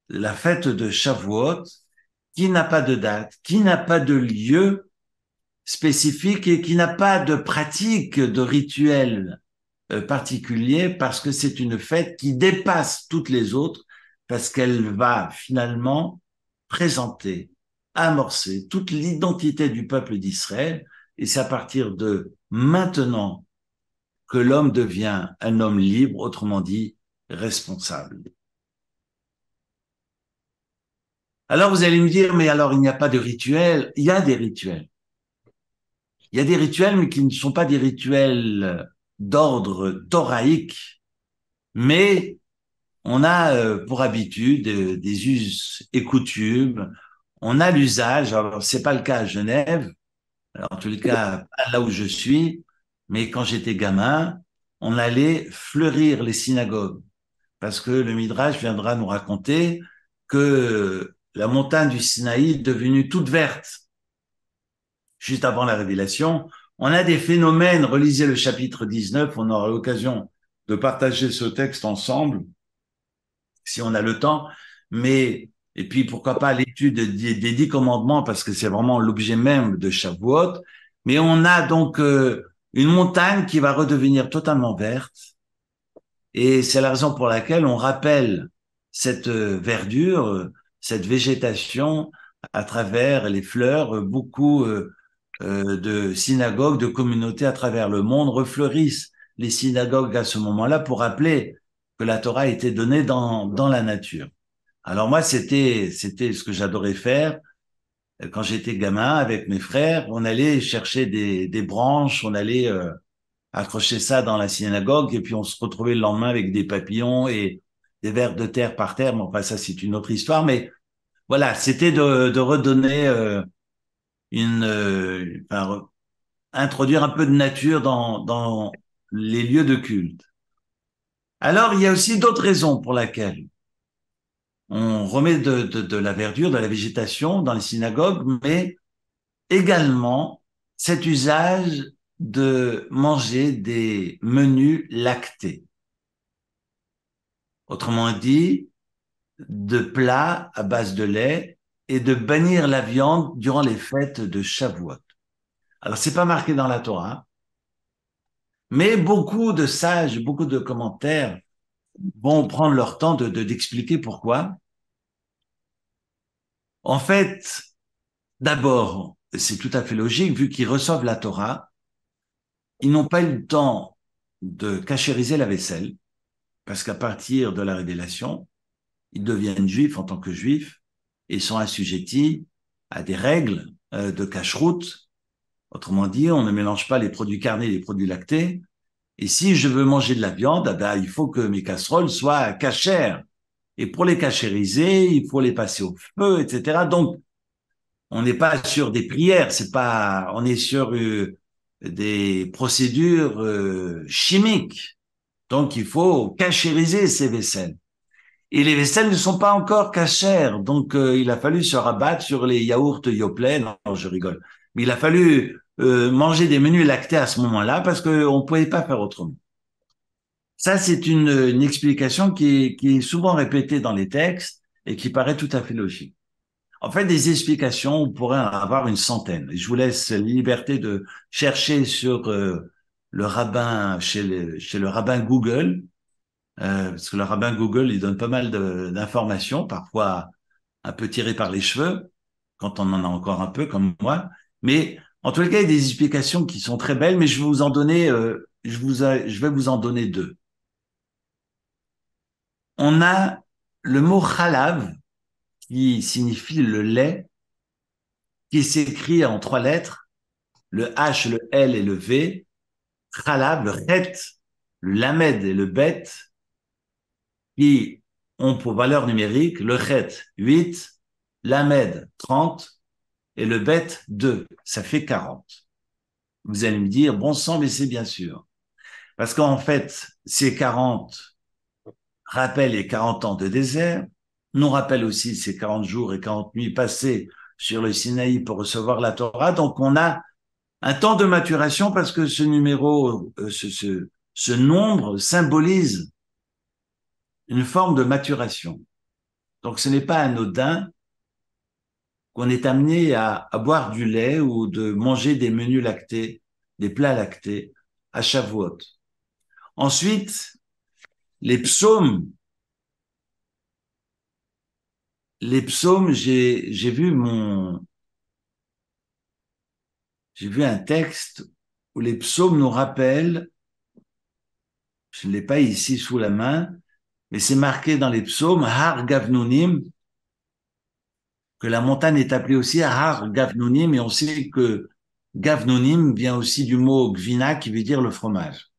la fête de Shavuot qui n'a pas de date, qui n'a pas de lieu spécifique et qui n'a pas de pratique, de rituel particulier parce que c'est une fête qui dépasse toutes les autres parce qu'elle va finalement présenter, amorcer toute l'identité du peuple d'Israël et c'est à partir de maintenant que l'homme devient un homme libre, autrement dit responsable. Alors vous allez me dire, mais alors il n'y a pas de rituel. Il y a des rituels. Il y a des rituels, mais qui ne sont pas des rituels d'ordre thoraïque, mais on a pour habitude des us et coutumes, on a l'usage, alors c'est pas le cas à Genève, alors en tous les cas pas là où je suis, mais quand j'étais gamin, on allait fleurir les synagogues, parce que le Midrash viendra nous raconter que la montagne du Sinaï est devenue toute verte juste avant la révélation. On a des phénomènes, relisez le chapitre 19, on aura l'occasion de partager ce texte ensemble, si on a le temps, mais, et puis pourquoi pas l'étude des 10 commandements, parce que c'est vraiment l'objet même de Shavuot, mais on a donc une montagne qui va redevenir totalement verte, et c'est la raison pour laquelle on rappelle cette verdure, cette végétation à travers les fleurs, beaucoup de synagogues, de communautés à travers le monde refleurissent les synagogues à ce moment-là pour rappeler que la Torah a été donnée dans la nature. Alors moi, c'était ce que j'adorais faire quand j'étais gamin avec mes frères. On allait chercher des branches, on allait accrocher ça dans la synagogue et puis on se retrouvait le lendemain avec des papillons et des vers de terre par terre. Bon, enfin, ça, c'est une autre histoire, mais voilà, c'était de redonner enfin, introduire un peu de nature dans les lieux de culte. Alors, il y a aussi d'autres raisons pour lesquelles on remet de la verdure, de la végétation dans les synagogues, mais également cet usage de manger des menus lactés. Autrement dit, de plats à base de lait et de bannir la viande durant les fêtes de Shavuot. Alors, c'est pas marqué dans la Torah, mais beaucoup de sages, beaucoup de commentaires vont prendre leur temps d'expliquer pourquoi. En fait, d'abord, c'est tout à fait logique, vu qu'ils reçoivent la Torah, ils n'ont pas eu le temps de cachériser la vaisselle, parce qu'à partir de la révélation, ils deviennent juifs en tant que juifs et sont assujettis à des règles de cacheroute. Autrement dit, on ne mélange pas les produits carnés et les produits lactés. Et si je veux manger de la viande, eh ben, il faut que mes casseroles soient cachères. Et pour les cachériser, il faut les passer au feu, etc. Donc, on n'est pas sur des prières, c'est pas, on est sur des procédures chimiques. Donc, il faut cachériser ces vaisselles. Et les vaisselles ne sont pas encore cachères, donc il a fallu se rabattre sur les yaourts Yoplait. Non, je rigole. Mais il a fallu manger des menus lactés à ce moment-là parce qu'on ne pouvait pas faire autrement. Ça, c'est une explication qui est souvent répétée dans les textes et qui paraît tout à fait logique. En fait, des explications, on pourrait en avoir une centaine. Et je vous laisse la liberté de chercher sur le rabbin, chez le rabbin Google, parce que le rabbin Google, il donne pas mal d'informations, parfois un peu tirées par les cheveux, quand on en a encore un peu, comme moi. Mais en tous les cas, il y a des explications qui sont très belles, mais je vais vous en donner, je vais vous en donner deux. On a le mot chalav, qui signifie le lait, qui s'écrit en trois lettres, le H, le L et le V. Chalav, le chet, le lamed et le bet, qui ont pour valeur numérique le chet 8, l'Amed 30 et le Bet 2. Ça fait 40. Vous allez me dire, bon sang, mais c'est bien sûr. Parce qu'en fait, ces 40 rappellent les 40 ans de désert, nous rappellent aussi ces 40 jours et 40 nuits passées sur le Sinaï pour recevoir la Torah. Donc on a un temps de maturation parce que ce numéro, ce nombre symbolise une forme de maturation. Donc ce n'est pas anodin qu'on est amené à boire du lait ou de manger des menus lactés, des plats lactés à Shavuot. Ensuite, les psaumes. Les psaumes, j'ai vu un texte où les psaumes nous rappellent, je ne l'ai pas ici sous la main, mais c'est marqué dans les psaumes, Har Gavnonim, que la montagne est appelée aussi Har Gavnonim, et on sait que Gavnonim vient aussi du mot gvina qui veut dire le fromage.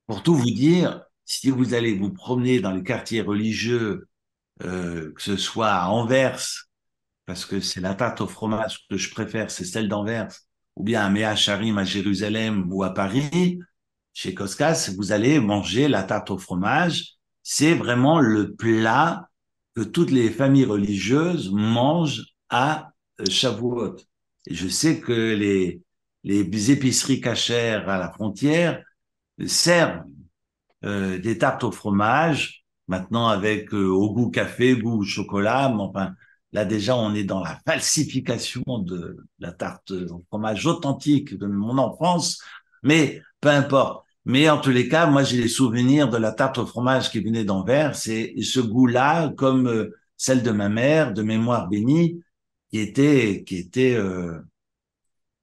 Pour tout vous dire, si vous allez vous promener dans les quartiers religieux, que ce soit à Anvers, parce que c'est la tarte au fromage que je préfère, c'est celle d'Anvers, ou bien à Mea Sharim à Jérusalem ou à Paris, chez Koskas, vous allez manger la tarte au fromage. C'est vraiment le plat que toutes les familles religieuses mangent à Shavuot. Et je sais que les épiceries cachères à la frontière servent des tartes au fromage, maintenant avec au goût café, goût chocolat, mais enfin, là déjà on est dans la falsification de la tarte au fromage authentique de mon enfance, mais peu importe. Mais en tous les cas, moi j'ai les souvenirs de la tarte au fromage qui venait d'Anvers, et ce goût-là, comme celle de ma mère, de mémoire bénie, qui était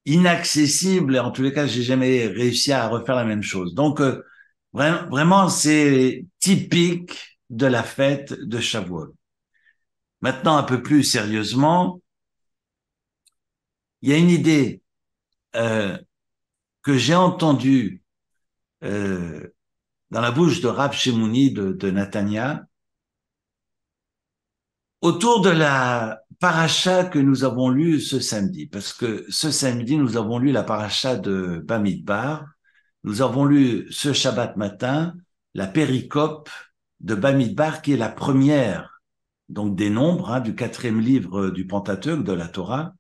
inaccessible. En tous les cas, j'ai jamais réussi à refaire la même chose. Donc, vraiment, c'est typique de la fête de Shavuot. Maintenant, un peu plus sérieusement, il y a une idée euh, que j'ai entendue euh, dans la bouche de Rav Shemouni de Natania autour de la paracha que nous avons lue ce samedi. Parce que ce samedi, nous avons lu la paracha de Bamidbar. Nous avons lu ce Shabbat matin la péricope de Bamidbar, qui est la première donc des nombres du quatrième livre du Pentateuque, de la Torah.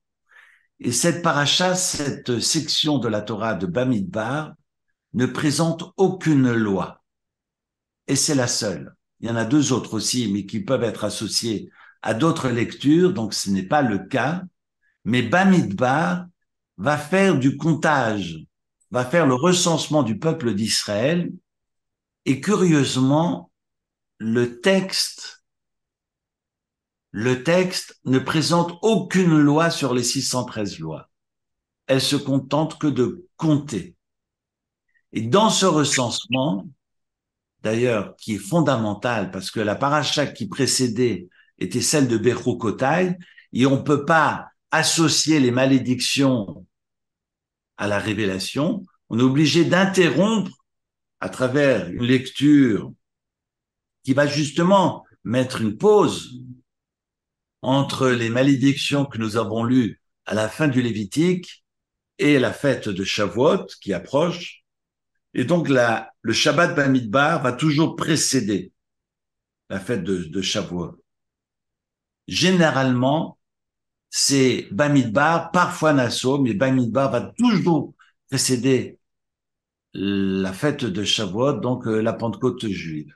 Et cette paracha, cette section de la Torah de Bamidbar, ne présente aucune loi. Et c'est la seule. Il y en a deux autres aussi, mais qui peuvent être associées à d'autres lectures, donc ce n'est pas le cas. Mais Bamidbar va faire du comptage, va faire le recensement du peuple d'Israël. Et curieusement, le texte le texte ne présente aucune loi sur les 613 lois. Elle se contente que de compter. Et dans ce recensement, d'ailleurs, qui est fondamental parce que la paracha qui précédait était celle de Bechukotai, et on ne peut pas associer les malédictions à la révélation. On est obligé d'interrompre à travers une lecture qui va justement mettre une pause entre les malédictions que nous avons lues à la fin du Lévitique et la fête de Shavuot qui approche. Et donc, le Shabbat Bamidbar va toujours précéder la fête de Shavuot. Généralement, c'est Bamidbar, parfois Nassau, mais Bamidbar va toujours précéder la fête de Shavuot, donc la Pentecôte juive.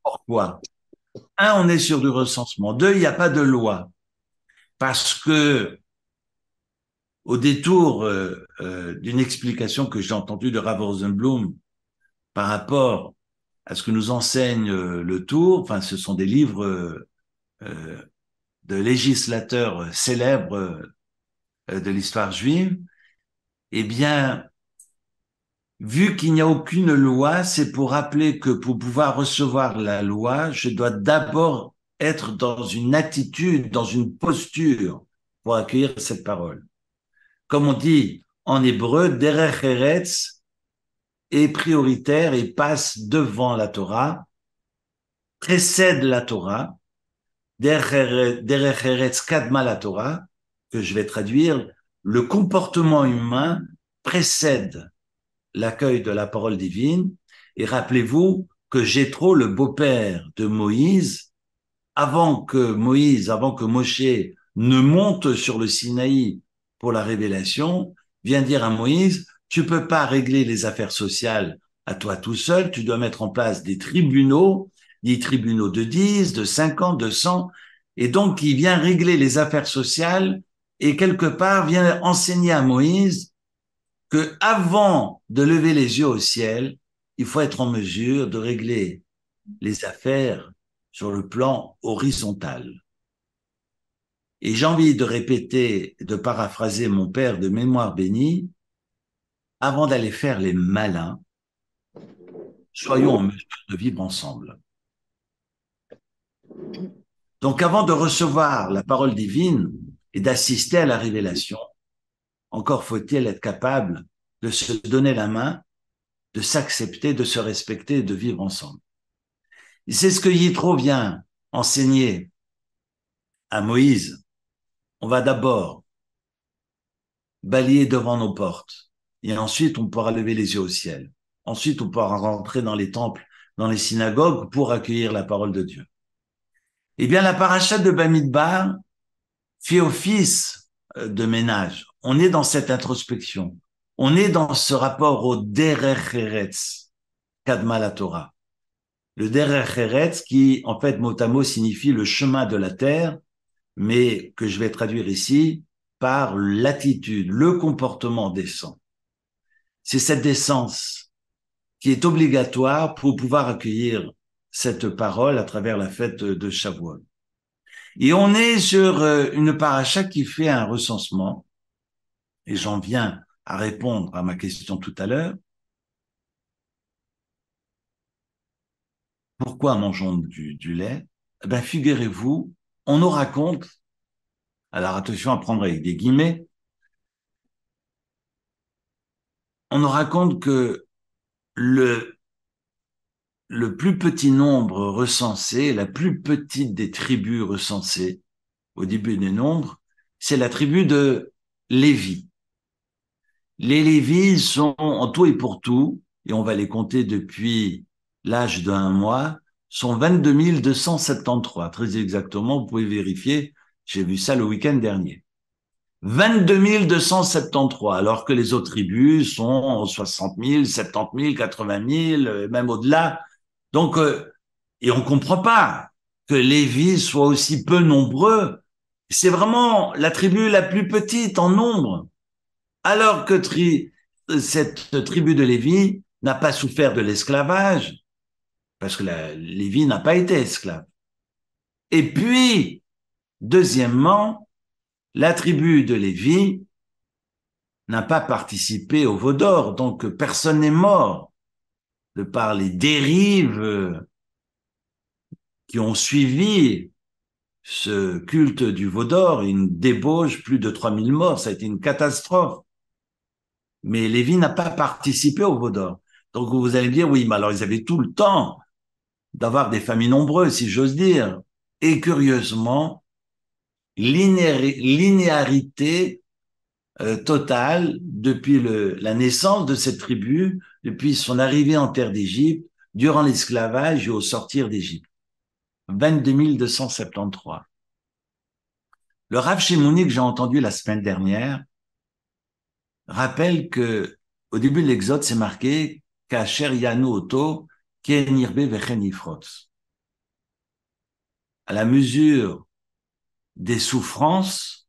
Pourquoi? Un, on est sur du recensement. Deux, il n'y a pas de loi. Parce que, au détour d'une explication que j'ai entendue de Rav Rosenblum par rapport à ce que nous enseigne le Tour, enfin, ce sont des livres de législateurs célèbres de l'histoire juive, eh bien, vu qu'il n'y a aucune loi, c'est pour rappeler que pour pouvoir recevoir la loi, je dois d'abord être dans une attitude, dans une posture pour accueillir cette parole. Comme on dit en hébreu, derech eretz est prioritaire et passe devant la Torah, précède la Torah, derech eretz kadma la Torah, que je vais traduire, le comportement humain précède l'accueil de la parole divine. Et rappelez-vous que Jéthro, le beau-père de Moïse, avant que Moshe ne monte sur le Sinaï pour la révélation, vient dire à Moïse, tu peux pas régler les affaires sociales à toi tout seul, tu dois mettre en place des tribunaux de 10, de 50, de 100, et donc il vient régler les affaires sociales et quelque part vient enseigner à Moïse que avant de lever les yeux au ciel, il faut être en mesure de régler les affaires sur le plan horizontal. Et j'ai envie de répéter, de paraphraser mon père de mémoire bénie, avant d'aller faire les malins, soyons en mesure de vivre ensemble. Donc avant de recevoir la parole divine et d'assister à la révélation, encore faut-il être capable de se donner la main, de s'accepter, de se respecter et de vivre ensemble. Et c'est ce que Yitro vient enseigner à Moïse. On va d'abord balayer devant nos portes et ensuite on pourra lever les yeux au ciel. Ensuite, on pourra rentrer dans les temples, dans les synagogues pour accueillir la parole de Dieu. Eh bien, la paracha de Bamidbar fait office de ménage. On est dans cette introspection. On est dans ce rapport au Derech Eretz, Kadma la Torah. Le Derech Eretz qui, en fait, mot à mot, signifie le chemin de la terre, mais que je vais traduire ici par l'attitude, le comportement décent. C'est cette décence qui est obligatoire pour pouvoir accueillir cette parole à travers la fête de Shavuot. Et on est sur une paracha qui fait un recensement, et j'en viens à répondre à ma question tout à l'heure. Pourquoi mangeons du lait? Eh bien, figurez-vous, on nous raconte, alors attention à prendre avec des guillemets, on nous raconte que le plus petit nombre recensé, la plus petite des tribus recensées au début des nombres, c'est la tribu de Lévi. Les Lévis sont en tout et pour tout, et on va les compter depuis l'âge d'un mois, sont 22 273, très exactement, vous pouvez vérifier, j'ai vu ça le week-end dernier. 22 273, alors que les autres tribus sont 60 000, 70 000, 80 000, même au-delà. Donc, et on comprend pas que Lévi soit aussi peu nombreux. C'est vraiment la tribu la plus petite en nombre. Alors que cette tribu de Lévi n'a pas souffert de l'esclavage, parce que Lévi n'a pas été esclave. Et puis, Deuxièmement, la tribu de Lévi n'a pas participé au veau d'or, donc personne n'est mort de par les dérives qui ont suivi ce culte du veau d'or, une débauche, plus de 3000 morts, ça a été une catastrophe. Mais Lévi n'a pas participé au veau d'or. Donc vous allez me dire, oui, mais alors ils avaient tout le temps d'avoir des familles nombreuses, si j'ose dire. Et curieusement, linéarité totale depuis la naissance de cette tribu, depuis son arrivée en terre d'Égypte, durant l'esclavage et au sortir d'Égypte. 22 273. Le Rav Shimoni que j'ai entendu la semaine dernière rappelle que au début de l'Exode, c'est marqué Kasher Yanu Oto Ken Yirbe Vechen Yifrotz. À la mesure des souffrances,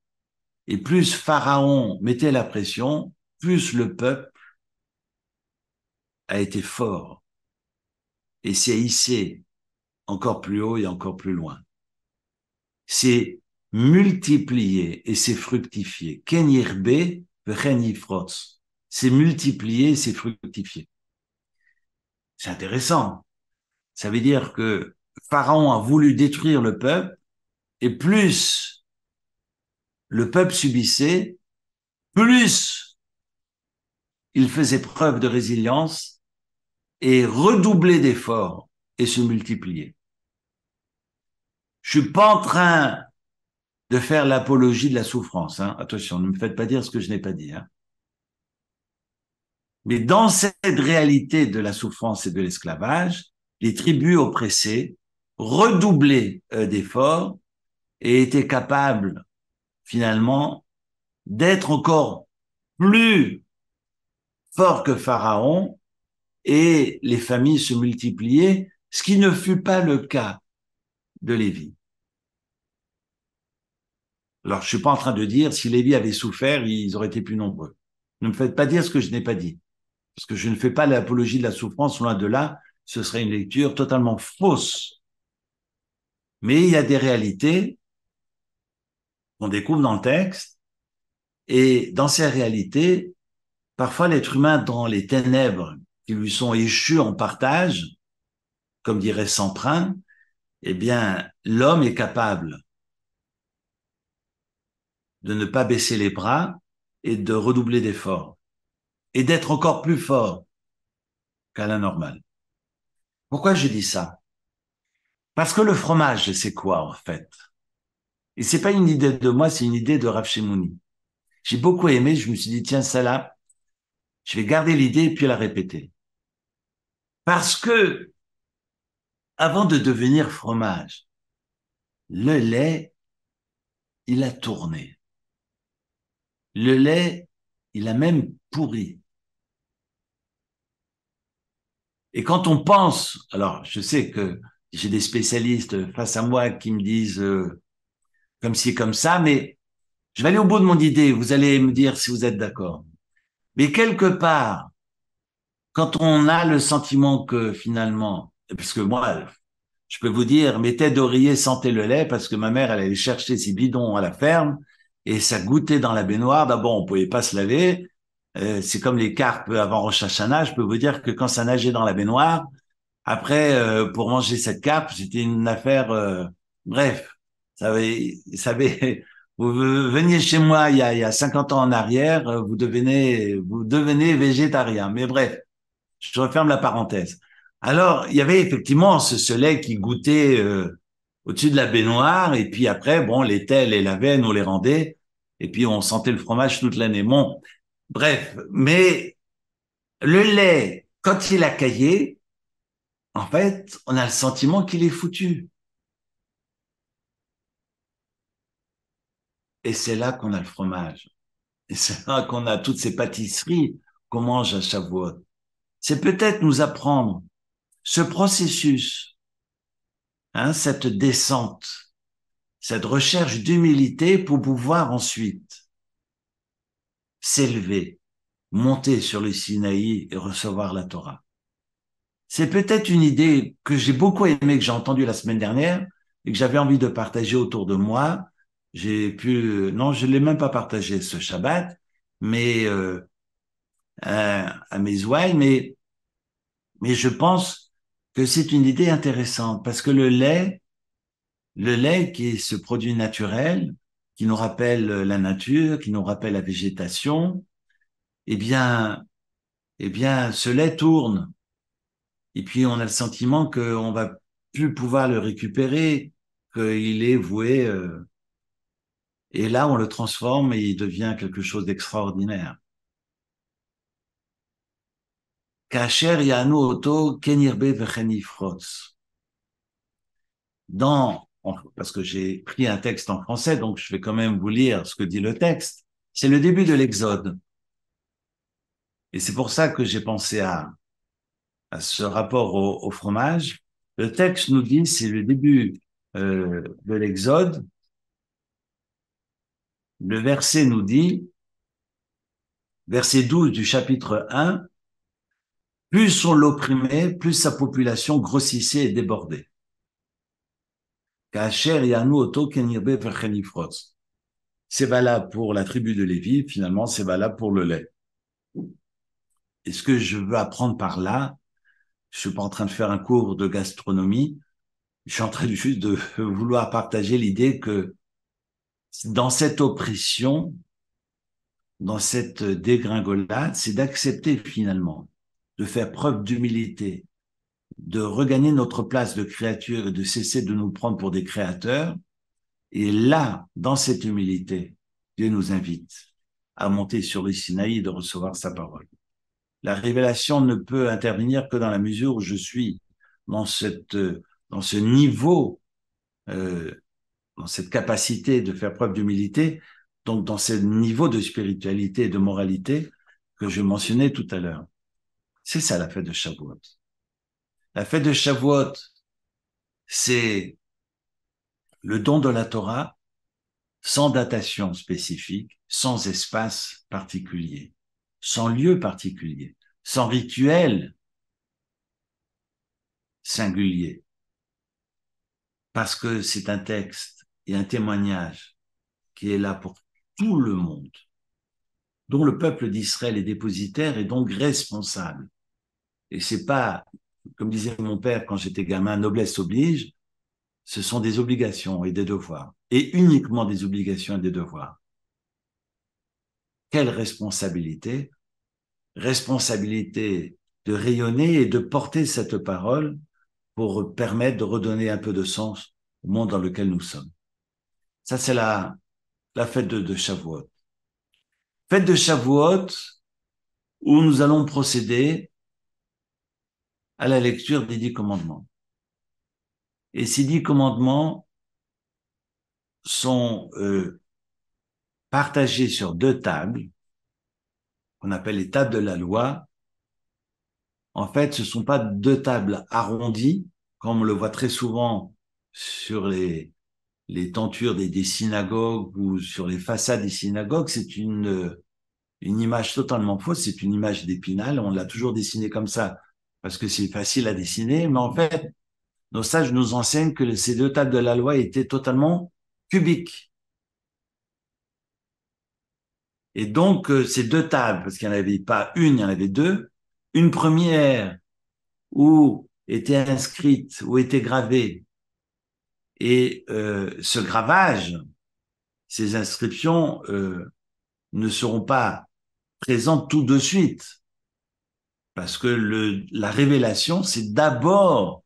et plus Pharaon mettait la pression, plus le peuple a été fort et s'est hissé encore plus haut et encore plus loin. C'est multiplié et c'est fructifié. Ken Yirbe Vechen Yifrotz. C'est multiplié, c'est fructifié. C'est intéressant. Ça veut dire que Pharaon a voulu détruire le peuple et plus le peuple subissait, plus il faisait preuve de résilience et redoublait d'efforts et se multipliait. Je suis pas en train de faire l'apologie de la souffrance. Hein. Attention, ne me faites pas dire ce que je n'ai pas dit. Hein. Mais dans cette réalité de la souffrance et de l'esclavage, les tribus oppressées redoublaient d'efforts et étaient capables, finalement, d'être encore plus forts que Pharaon et les familles se multipliaient, ce qui ne fut pas le cas de Lévi. Alors, je suis pas en train de dire si Lévi avait souffert, ils auraient été plus nombreux. Ne me faites pas dire ce que je n'ai pas dit, parce que je ne fais pas l'apologie de la souffrance, loin de là, ce serait une lecture totalement fausse. Mais il y a des réalités qu'on découvre dans le texte, et dans ces réalités, parfois l'être humain, dans les ténèbres qui lui sont échues en partage, comme dirait Semprin, eh bien, l'homme est capable de ne pas baisser les bras et de redoubler d'efforts et d'être encore plus fort qu'à la normale. Pourquoi je dis ça? Parce que le fromage, c'est quoi en fait? Et c'est pas une idée de moi, c'est une idée de Rav Shimoni. J'ai beaucoup aimé, je me suis dit, tiens, ça là, je vais garder l'idée et puis la répéter. Parce que, avant de devenir fromage, le lait, il a tourné. Le lait, il a même pourri. Et quand on pense, alors je sais que j'ai des spécialistes face à moi qui me disent comme ci, comme ça, mais je vais aller au bout de mon idée, vous allez me dire si vous êtes d'accord. Mais quelque part, quand on a le sentiment que finalement, parce que moi, je peux vous dire, mes têtes d'oreiller sentaient le lait parce que ma mère, elle allait chercher ses bidons à la ferme et ça goûtait dans la baignoire. D'abord, on pouvait pas se laver. C'est comme les carpes avant Rosh Hashanah. Je peux vous dire que quand ça nageait dans la baignoire, après, pour manger cette carpe, c'était une affaire. Bref, vous veniez chez moi il y a 50 ans en arrière, vous devenez végétarien. Mais bref, je referme la parenthèse. Alors, il y avait effectivement ce lait qui goûtait au-dessus de la baignoire, et puis après, bon, les laitait, les lavait, nous les rendait, et puis on sentait le fromage toute l'année. Bon, bref, mais le lait, quand il a caillé, en fait, on a le sentiment qu'il est foutu. Et c'est là qu'on a le fromage. Et c'est là qu'on a toutes ces pâtisseries qu'on mange à Shavuot. C'est peut-être nous apprendre ce processus, hein, cette descente, cette recherche d'humilité pour pouvoir ensuite s'élever, monter sur le Sinaï et recevoir la Torah. C'est peut-être une idée que j'ai beaucoup aimée, que j'ai entendue la semaine dernière et que j'avais envie de partager autour de moi non, je l'ai même pas partagé ce Shabbat, mais à mes ouailles, mais je pense que c'est une idée intéressante parce que le lait qui est ce produit naturel, qui nous rappelle la nature, qui nous rappelle la végétation, eh bien, ce lait tourne. Et puis, on a le sentiment qu'on va plus pouvoir le récupérer, qu'il est voué, et là, on le transforme et il devient quelque chose d'extraordinaire. Kacher yanu oto kenirbe vechen yifrotz. Parce que j'ai pris un texte en français, donc je vais quand même vous lire ce que dit le texte. C'est le début de l'Exode. Et c'est pour ça que j'ai pensé à ce rapport au fromage. Le texte nous dit, c'est le début de l'Exode. Le verset nous dit, verset 12 du chapitre 1, plus on l'opprimait, plus sa population grossissait et débordait. Kacher yanu oto kenirbe vechen yifrotz. C'est valable pour la tribu de Lévi, finalement, c'est valable pour le lait. Et ce que je veux apprendre par là, je suis pas en train de faire un cours de gastronomie, je suis en train juste de vouloir partager l'idée que dans cette oppression, dans cette dégringolade, c'est d'accepter finalement, de faire preuve d'humilité, de regagner notre place de créature et de cesser de nous prendre pour des créateurs. Et là, dans cette humilité, Dieu nous invite à monter sur le Sinaï et de recevoir sa parole. La révélation ne peut intervenir que dans la mesure où je suis dans dans ce niveau, euh, dans cette capacité de faire preuve d'humilité, donc dans ce niveau de spiritualité et de moralité que je mentionnais tout à l'heure. C'est ça la fête de Shavuot. La fête de Shavuot, c'est le don de la Torah sans datation spécifique, sans espace particulier, sans lieu particulier, sans rituel singulier, parce que c'est un texte et un témoignage qui est là pour tout le monde, dont le peuple d'Israël est dépositaire et donc responsable. Et c'est pas, comme disait mon père quand j'étais gamin, noblesse oblige, ce sont des obligations et des devoirs, et uniquement des obligations et des devoirs. Quelle responsabilité? Responsabilité de rayonner et de porter cette parole pour permettre de redonner un peu de sens au monde dans lequel nous sommes. Ça, c'est la fête de Shavuot. Fête de Shavuot où nous allons procéder à la lecture des 10 commandements. Et ces 10 commandements sont partagés sur 2 tables, qu'on appelle les tables de la loi. En fait, ce ne sont pas 2 tables arrondies, comme on le voit très souvent sur les tentures des synagogues ou sur les façades des synagogues. C'est une image totalement fausse, c'est une image d'Épinal. On l'a toujours dessinée comme ça parce que c'est facile à dessiner, mais en fait, nos sages nous enseignent que ces 2 tables de la loi étaient totalement cubiques. Et donc, ces 2 tables, parce qu'il n'y en avait pas une, il y en avait 2, une première où était inscrite, où était gravée, et ce gravage, ces inscriptions ne seront pas présentes tout de suite, parce que la révélation, c'est d'abord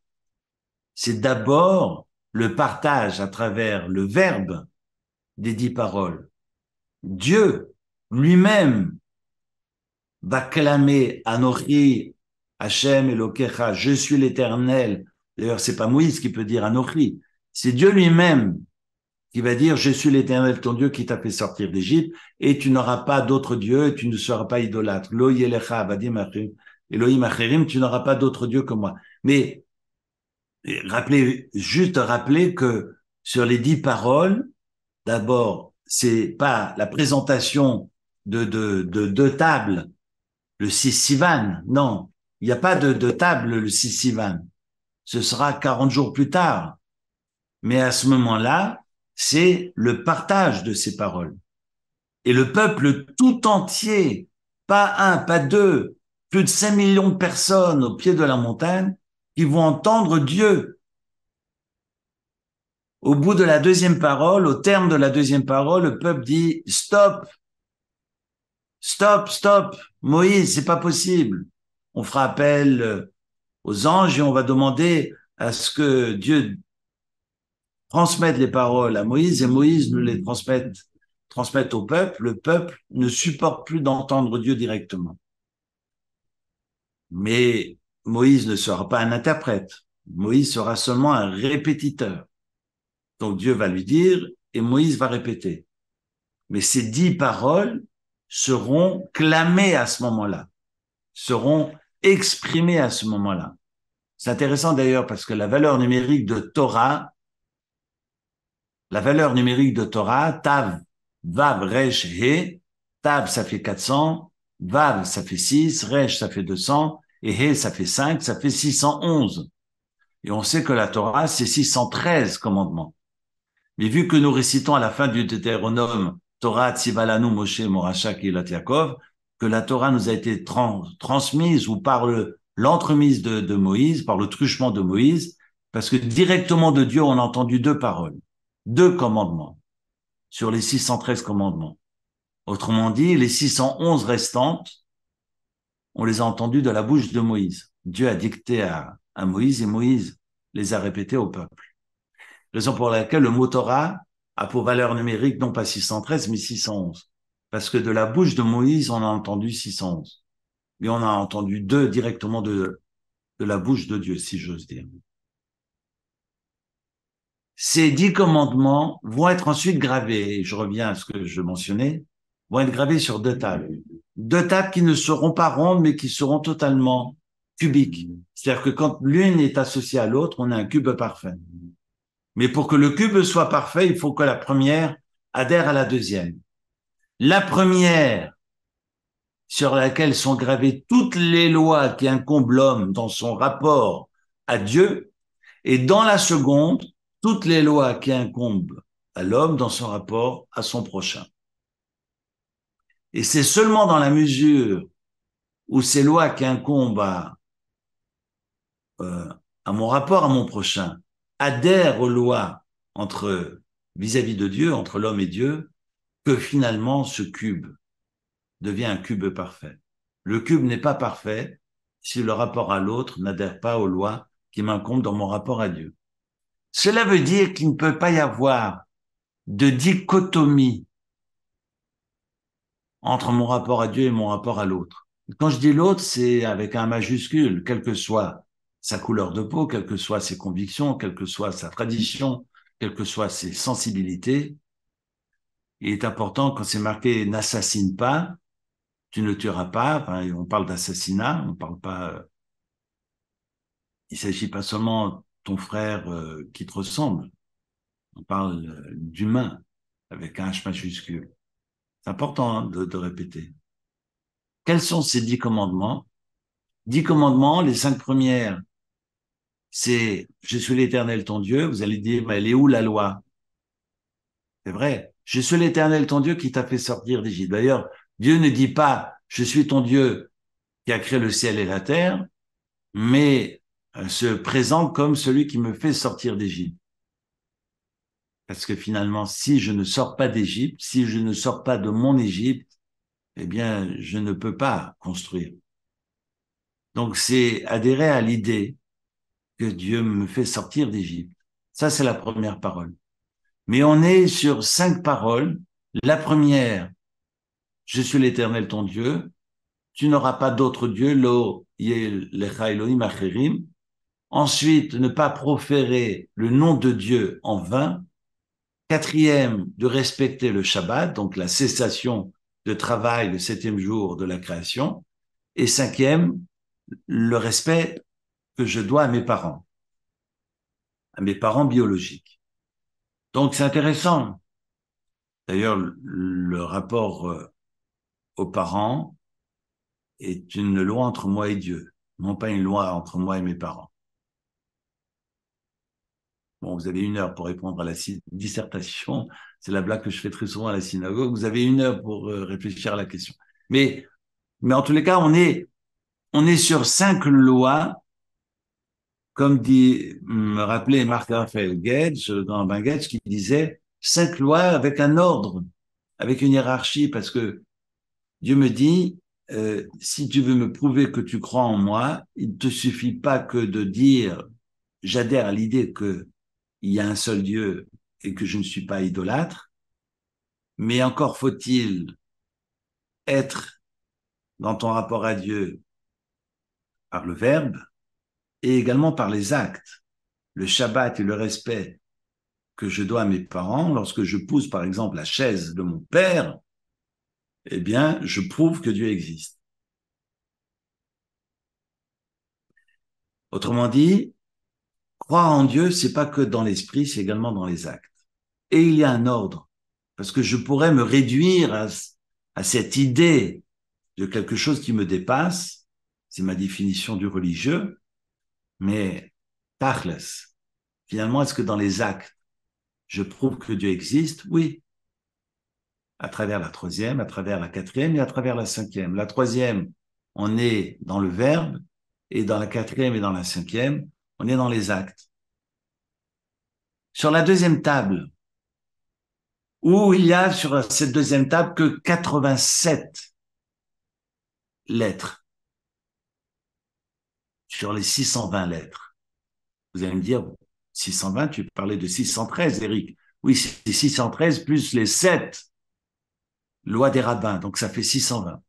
le partage à travers le verbe des 10 paroles. Dieu lui-même va clamer Anochi, Hachem Elokecha, je suis l'Éternel. D'ailleurs, c'est pas Moïse qui peut dire Anochi, c'est Dieu lui-même qui va dire je suis l'Éternel ton Dieu qui t'a fait sortir d'Égypte et tu n'auras pas d'autre Dieu et tu ne seras pas idolâtre. Lo yelecha avadim Elohim acherim, tu n'auras pas d'autre Dieu que moi. Mais juste rappeler que sur les 10 paroles, d'abord, c'est pas la présentation de tables, le 6 Sivan. Non, il n'y a pas de table le 6 Sivan. Ce sera 40 jours plus tard. Mais à ce moment-là, c'est le partage de ces paroles. Et le peuple tout entier, pas un, pas deux, plus de 5 millions de personnes au pied de la montagne qui vont entendre Dieu. Au bout de la deuxième parole, au terme de la deuxième parole, le peuple dit stop, stop, stop, Moïse, c'est pas possible. On fera appel aux anges et on va demander à ce que Dieu transmette les paroles à Moïse et Moïse nous les transmette au peuple. Le peuple ne supporte plus d'entendre Dieu directement. Mais Moïse ne sera pas un interprète. Moïse sera seulement un répétiteur. Donc Dieu va lui dire et Moïse va répéter. Mais ces 10 paroles seront clamées à ce moment-là, seront exprimées à ce moment-là. C'est intéressant d'ailleurs parce que la valeur numérique de Torah, Tav, Vav, Resh, He, Tav ça fait 400, Vav ça fait 6, Resh ça fait 200, et He ça fait 5, ça fait 611. Et on sait que la Torah, c'est 613 commandements. Mais vu que nous récitons à la fin du Deutéronome, Torah Tzivalanu Moshe Morachak Ilat Yaakov, que la Torah nous a été transmise ou par l'entremise de Moïse, par le truchement de Moïse, parce que directement de Dieu, on a entendu 2 paroles, 2 commandements sur les 613 commandements. Autrement dit, les 611 restantes, on les a entendues de la bouche de Moïse. Dieu a dicté à Moïse et Moïse les a répétés au peuple. Raison pour laquelle le mot Torah a pour valeur numérique non pas 613 mais 611. Parce que de la bouche de Moïse, on a entendu 611. Mais on a entendu 2 directement de la bouche de Dieu, si j'ose dire. Ces 10 commandements vont être ensuite gravés, et je reviens à ce que je mentionnais, vont être gravés sur 2 tables. 2 tables qui ne seront pas rondes, mais qui seront totalement cubiques. C'est-à-dire que quand l'une est associée à l'autre, on a un cube parfait. Mais pour que le cube soit parfait, il faut que la première adhère à la deuxième. La première, sur laquelle sont gravées toutes les lois qui incombent l'homme dans son rapport à Dieu, et dans la seconde, toutes les lois qui incombent à l'homme dans son rapport à son prochain. Et c'est seulement dans la mesure où ces lois qui incombent à mon rapport à mon prochain adhèrent aux lois vis-à-vis de Dieu, entre l'homme et Dieu, que finalement ce cube devient un cube parfait. Le cube n'est pas parfait si le rapport à l'autre n'adhère pas aux lois qui m'incombent dans mon rapport à Dieu. Cela veut dire qu'il ne peut pas y avoir de dichotomie entre mon rapport à Dieu et mon rapport à l'autre. Quand je dis l'autre, c'est avec un majuscule, quelle que soit sa couleur de peau, quelles que soient ses convictions, quelle que soit sa tradition, quelles que soient ses sensibilités. Il est important, quand c'est marqué « n'assassine pas », tu ne tueras pas. Enfin, on parle d'assassinat, on parle pas. Il s'agit pas seulement de ton frère qui te ressemble. On parle d'humain avec un H majuscule. C'est important hein, de répéter. Quels sont ces 10 commandements? 10 commandements, les 5 premières, c'est je suis l'Éternel ton Dieu. Vous allez dire, mais elle est où la loi? C'est vrai. Je suis l'Éternel ton Dieu qui t'a fait sortir d'Égypte. D'ailleurs, Dieu ne dit pas je suis ton Dieu qui a créé le ciel et la terre, mais se présente comme celui qui me fait sortir d'Égypte. Parce que finalement, si je ne sors pas d'Égypte, si je ne sors pas de mon Égypte, eh bien, je ne peux pas construire. Donc, c'est adhérer à l'idée que Dieu me fait sortir d'Égypte. Ça, c'est la première parole. Mais on est sur 5 paroles. La première, je suis l'Éternel ton Dieu. Tu n'auras pas d'autre Dieu, lo lecha Elohim acherim. Ensuite, ne pas proférer le nom de Dieu en vain. 4e, de respecter le Shabbat, donc la cessation de travail le 7e jour de la création. Et 5e, le respect que je dois à mes parents biologiques. Donc c'est intéressant. D'ailleurs, le rapport aux parents est une loi entre moi et Dieu, non pas une loi entre moi et mes parents. Bon, vous avez 1 heure pour répondre à la dissertation. C'est la blague que je fais très souvent à la synagogue. Vous avez 1 heure pour réfléchir à la question. Mais en tous les cas, on est sur 5 lois, comme me rappelait Marc-Raphaël Guedj, dans Ben Guedj, qui disait 5 lois avec un ordre, avec une hiérarchie, parce que Dieu me dit, si tu veux me prouver que tu crois en moi, il ne te suffit pas que de dire, j'adhère à l'idée qu'il y a un seul Dieu et que je ne suis pas idolâtre, mais encore faut-il être dans ton rapport à Dieu par le verbe et également par les actes. Le Shabbat et le respect que je dois à mes parents, lorsque je pousse par exemple la chaise de mon père, eh bien, je prouve que Dieu existe. Autrement dit, croire en Dieu, c'est pas que dans l'esprit, c'est également dans les actes. Et il y a un ordre, parce que je pourrais me réduire à cette idée de quelque chose qui me dépasse, c'est ma définition du religieux, mais tachles, finalement, est-ce que dans les actes, je prouve que Dieu existe? Oui, à travers la troisième, à travers la quatrième et à travers la cinquième. La troisième, on est dans le verbe, et dans la quatrième et dans la cinquième, on est dans les actes. Sur la deuxième table, où il y a sur cette deuxième table que 87 lettres sur les 620 lettres. Vous allez me dire, 620, tu parlais de 613, Eric. Oui, c'est 613 plus les 7 lois des rabbins, donc ça fait 620.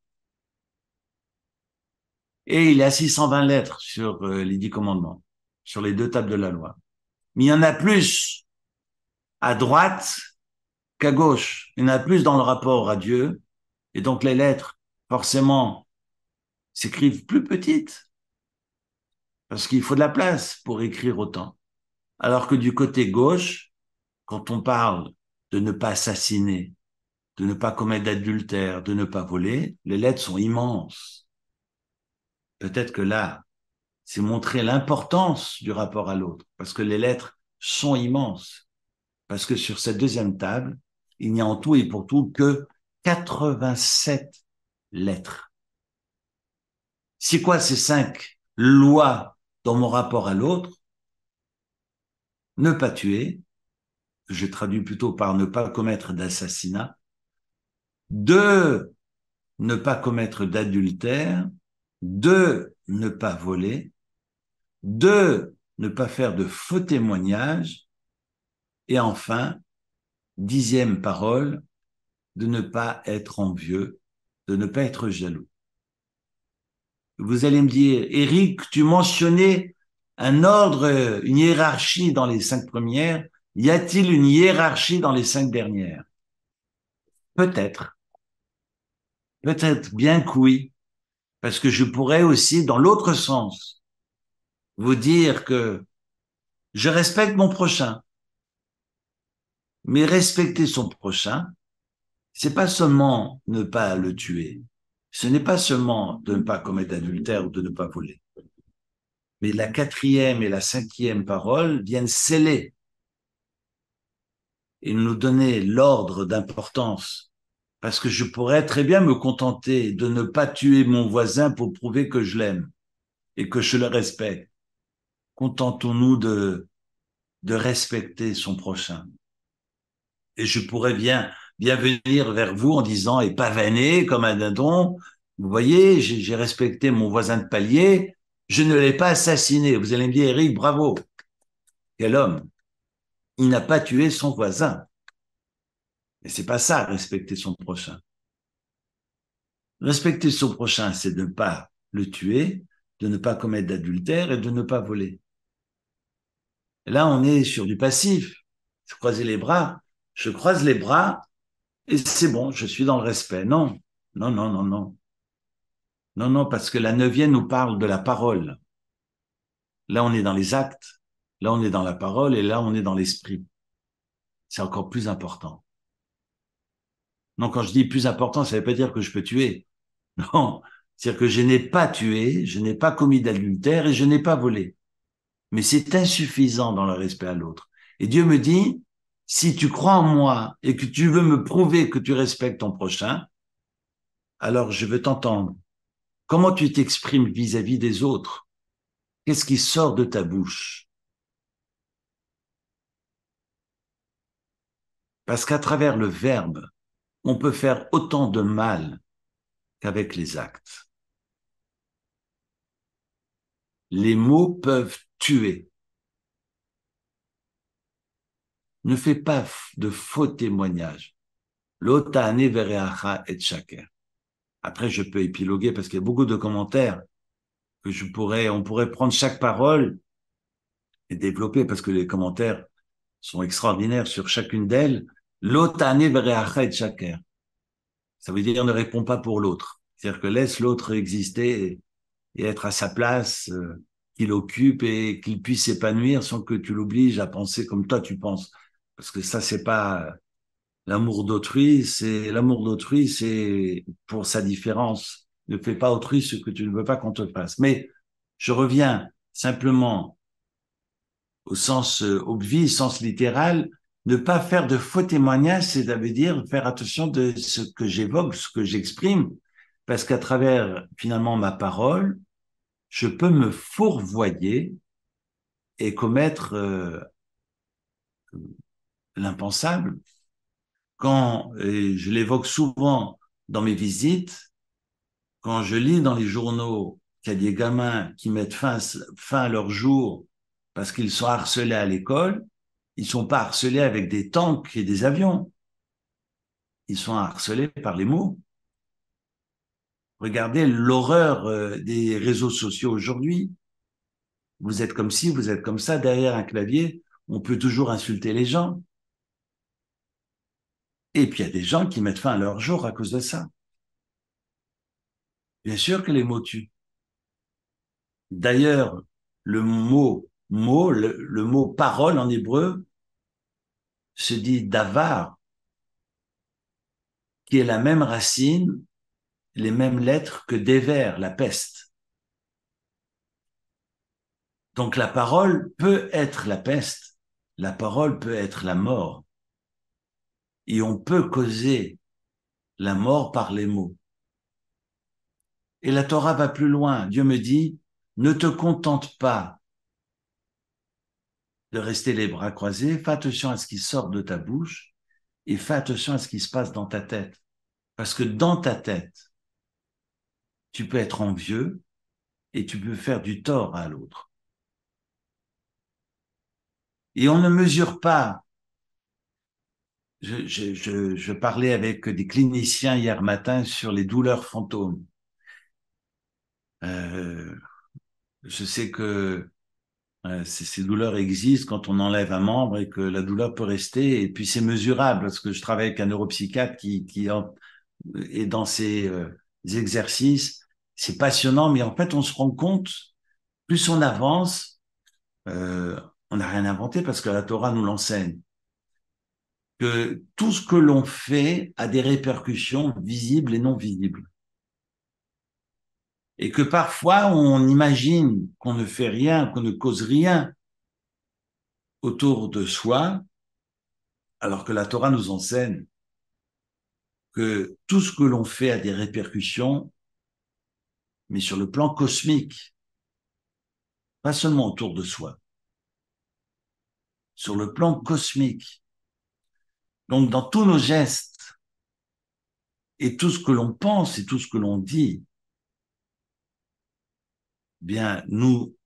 Et il y a 620 lettres sur les 10 commandements, sur les 2 tables de la loi. Mais il y en a plus à droite qu'à gauche. Il y en a plus dans le rapport à Dieu. Et donc les lettres, forcément, s'écrivent plus petites, parce qu'il faut de la place pour écrire autant. Alors que du côté gauche, quand on parle de ne pas assassiner, de ne pas commettre d'adultère, de ne pas voler, les lettres sont immenses. Peut-être que là, c'est montrer l'importance du rapport à l'autre, parce que les lettres sont immenses. Parce que sur cette deuxième table, il n'y a en tout et pour tout que 87 lettres. C'est quoi ces 5 lois dans mon rapport à l'autre? Ne pas tuer, je traduis plutôt par ne pas commettre d'assassinat. 2, ne pas commettre d'adultère. 2, ne pas voler. 2, ne pas faire de faux témoignages. Et enfin, 10e parole, de ne pas être envieux, de ne pas être jaloux. Vous allez me dire, Eric, tu mentionnais un ordre, une hiérarchie dans les 5 premières. Y a-t-il une hiérarchie dans les 5 dernières? Peut-être. Peut-être bien que oui. Parce que je pourrais aussi, dans l'autre sens, vous dire que je respecte mon prochain. Mais respecter son prochain, c'est pas seulement ne pas le tuer. Ce n'est pas seulement de ne pas commettre d'adultère ou de ne pas voler. Mais la quatrième et la cinquième parole viennent sceller et nous donner l'ordre d'importance. Parce que je pourrais très bien me contenter de ne pas tuer mon voisin pour prouver que je l'aime et que je le respecte. Contentons-nous de respecter son prochain. Et je pourrais bien venir vers vous en disant, et pavaner comme un dindon, vous voyez, j'ai respecté mon voisin de palier, je ne l'ai pas assassiné. Vous allez me dire, Eric, bravo, quel homme. Il n'a pas tué son voisin. Mais c'est pas ça, respecter son prochain. Respecter son prochain, c'est de ne pas le tuer, de ne pas commettre d'adultère et de ne pas voler. Et là, on est sur du passif. Croiser les bras. Je croise les bras et c'est bon, je suis dans le respect. Non, non, non, non, non. Non, non, parce que la neuvième nous parle de la parole. Là, on est dans les actes. Là, on est dans la parole et là, on est dans l'esprit. C'est encore plus important. Non, quand je dis plus important, ça ne veut pas dire que je peux tuer. Non, c'est-à-dire que je n'ai pas tué, je n'ai pas commis d'adultère et je n'ai pas volé. Mais c'est insuffisant dans le respect à l'autre. Et Dieu me dit, si tu crois en moi et que tu veux me prouver que tu respectes ton prochain, alors je veux t'entendre. Comment tu t'exprimes vis-à-vis des autres? Qu'est-ce qui sort de ta bouche? Parce qu'à travers le verbe, on peut faire autant de mal qu'avec les actes. Les mots peuvent tuer. Ne fais pas de faux témoignages. L'otane vereacha et shaker. Après, je peux épiloguer parce qu'il y a beaucoup de commentaires que on pourrait prendre chaque parole et développer parce que les commentaires sont extraordinaires sur chacune d'elles. L'otane vereacha et shaker. Ça veut dire ne réponds pas pour l'autre. C'est-à-dire que laisse l'autre exister et être à sa place, qu'il occupe et qu'il puisse s'épanouir sans que tu l'obliges à penser comme toi tu penses. Parce que ça, c'est pas l'amour d'autrui, c'est pour sa différence. Ne fais pas autrui ce que tu ne veux pas qu'on te fasse. Mais je reviens simplement au sens obvi, sens littéral, ne pas faire de faux témoignages, c'est à dire faire attention de ce que j'évoque, ce que j'exprime, parce qu'à travers finalement ma parole, je peux me fourvoyer et commettre l'impensable. Quand, et je l'évoque souvent dans mes visites, quand je lis dans les journaux qu'il y a des gamins qui mettent fin à leur jour parce qu'ils sont harcelés à l'école, ils sont pas harcelés avec des tanks et des avions. Ils sont harcelés par les mots. Regardez l'horreur des réseaux sociaux aujourd'hui. Vous êtes comme ci, vous êtes comme ça, derrière un clavier, on peut toujours insulter les gens. Et puis il y a des gens qui mettent fin à leur jour à cause de ça. Bien sûr que les mots tuent. D'ailleurs, le mot parole en hébreu se dit davar, qui est la même racine, les mêmes lettres que déver, la peste. Donc la parole peut être la peste, la parole peut être la mort, et on peut causer la mort par les mots. Et la Torah va plus loin. Dieu me dit, ne te contente pas de rester les bras croisés, fais attention à ce qui sort de ta bouche et fais attention à ce qui se passe dans ta tête. Parce que dans ta tête, tu peux être envieux et tu peux faire du tort à l'autre. Et on ne mesure pas. Je parlais avec des cliniciens hier matin sur les douleurs fantômes. Euh, je sais que ces douleurs existent quand on enlève un membre et que la douleur peut rester. Et puis c'est mesurable parce que je travaille avec un neuropsychiatre qui est dans ces exercices. C'est passionnant, mais en fait on se rend compte, plus on avance, on n'a rien inventé parce que la Torah nous l'enseigne, que tout ce que l'on fait a des répercussions visibles et non visibles. Et que parfois on imagine qu'on ne fait rien, qu'on ne cause rien autour de soi, alors que la Torah nous enseigne que tout ce que l'on fait a des répercussions, mais sur le plan cosmique, pas seulement autour de soi, sur le plan cosmique. Donc dans tous nos gestes et tout ce que l'on pense et tout ce que l'on dit, bien nous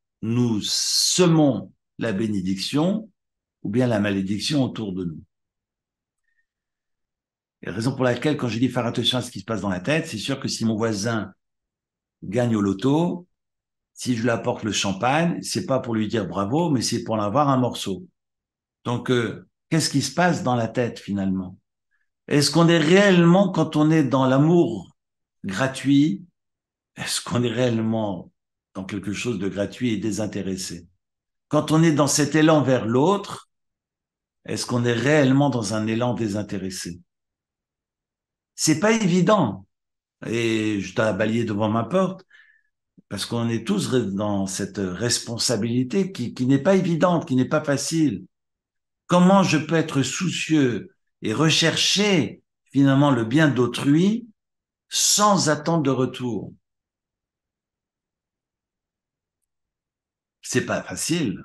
semons la bénédiction ou bien la malédiction autour de nous. Et la raison pour laquelle, quand je dis faire attention à ce qui se passe dans la tête, c'est sûr que si mon voisin gagne au loto, si je lui apporte le champagne, c'est pas pour lui dire bravo, mais c'est pour en avoir un morceau. Donc, qu'est-ce qui se passe dans la tête finalement? Est-ce qu'on est réellement, quand on est dans l'amour gratuit, est-ce qu'on est réellement dans quelque chose de gratuit et désintéressé? Quand on est dans cet élan vers l'autre, est-ce qu'on est réellement dans un élan désintéressé? C'est pas évident. Et je dois balayer devant ma porte parce qu'on est tous dans cette responsabilité qui n'est pas évidente, qui n'est pas facile. Comment je peux être soucieux et rechercher finalement le bien d'autrui sans attente de retour? C'est pas facile.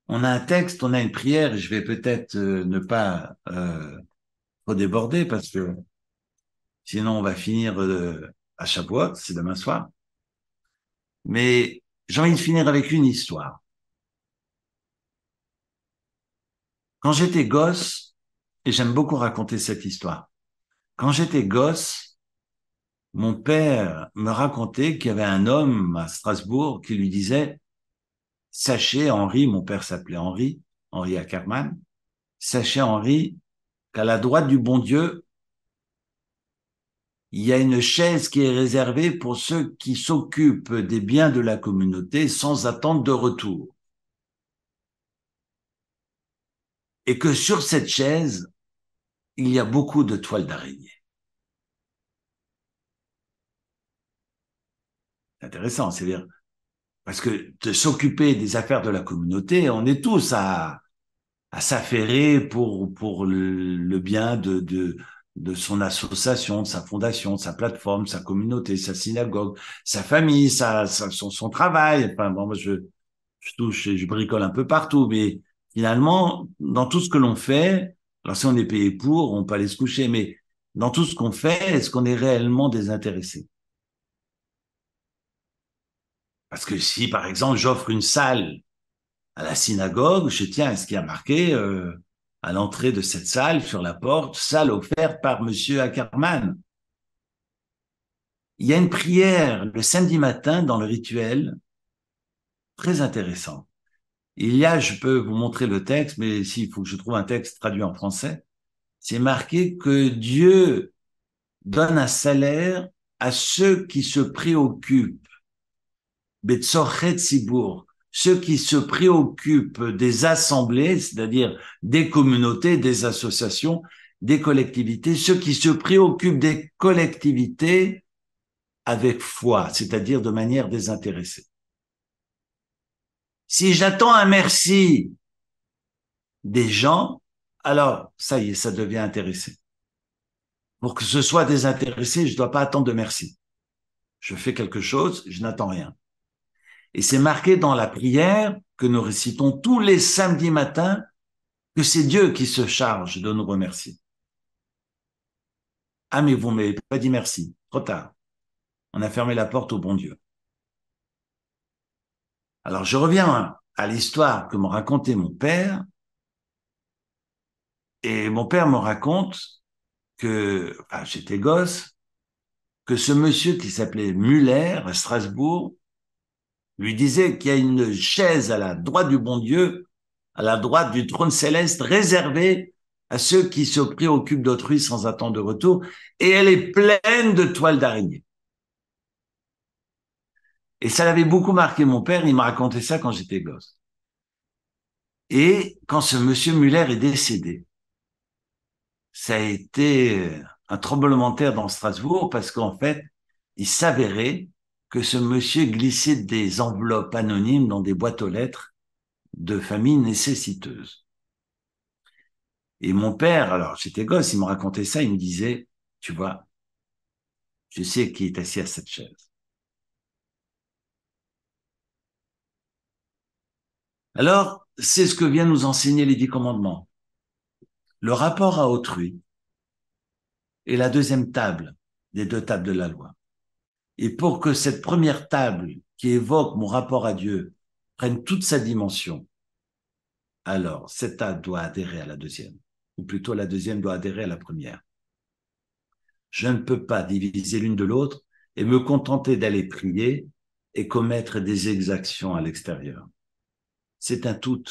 On a un texte, on a une prière, et je vais peut-être ne pas trop déborder parce que sinon on va finir à Shavuot, c'est demain soir. Mais j'ai envie de finir avec une histoire. Quand j'étais gosse, et j'aime beaucoup raconter cette histoire, quand j'étais gosse, mon père me racontait qu'il y avait un homme à Strasbourg qui lui disait, sachez Henri, mon père s'appelait Henri, Henri Ackermann, sachez Henri qu'à la droite du bon Dieu, il y a une chaise qui est réservée pour ceux qui s'occupent des biens de la communauté sans attente de retour. Et que sur cette chaise, il y a beaucoup de toiles d'araignée. C'est intéressant, c'est-à-dire, parce que de s'occuper des affaires de la communauté, on est tous à s'affairer pour le bien de son association, de sa fondation, de sa plateforme, de sa communauté, sa synagogue, sa famille, son travail. Enfin, bon, moi, je touche, je bricole un peu partout, mais finalement, dans tout ce que l'on fait, alors si on est payé pour, on peut aller se coucher, mais dans tout ce qu'on fait, est-ce qu'on est réellement désintéressé? Parce que si, par exemple, j'offre une salle à la synagogue, je tiens à ce qui a marqué à l'entrée de cette salle, sur la porte, salle offerte par Monsieur Ackerman. Il y a une prière le samedi matin dans le rituel, très intéressant. Il y a, je peux vous montrer le texte, mais s'il faut que je trouve un texte traduit en français, c'est marqué que Dieu donne un salaire à ceux qui se préoccupent, Betzorchet Sibour, ceux qui se préoccupent des assemblées, c'est-à-dire des communautés, des associations, des collectivités, ceux qui se préoccupent des collectivités avec foi, c'est-à-dire de manière désintéressée. Si j'attends un merci des gens, alors ça y est, ça devient intéressé. Pour que ce soit désintéressé, je ne dois pas attendre de merci. Je fais quelque chose, je n'attends rien. Et c'est marqué dans la prière que nous récitons tous les samedis matins que c'est Dieu qui se charge de nous remercier. Ah, mais vous ne m'avez pas dit merci. Trop tard. On a fermé la porte au bon Dieu. Alors, je reviens à l'histoire que me racontait mon père. Et mon père me raconte que, enfin, j'étais gosse, que ce monsieur qui s'appelait Muller à Strasbourg lui disait qu'il y a une chaise à la droite du bon Dieu, à la droite du trône céleste, réservée à ceux qui se préoccupent d'autrui sans attendre de retour, et elle est pleine de toiles d'araignée. Et ça l'avait beaucoup marqué mon père, il m'a raconté ça quand j'étais gosse. Et quand ce monsieur Muller est décédé, ça a été un tremblement de terre dans Strasbourg parce qu'en fait, il s'avérait que ce monsieur glissait des enveloppes anonymes dans des boîtes aux lettres de familles nécessiteuses. Et mon père, alors j'étais gosse, il me racontait ça, il me disait, tu vois, je sais qui est assis à cette chaise. Alors, c'est ce que vient nous enseigner les 10 commandements. Le rapport à autrui est la deuxième table des 2 tables de la loi. Et pour que cette première table qui évoque mon rapport à Dieu prenne toute sa dimension, alors cette table doit adhérer à la deuxième, ou plutôt la deuxième doit adhérer à la première. Je ne peux pas diviser l'une de l'autre et me contenter d'aller prier et commettre des exactions à l'extérieur. C'est un tout.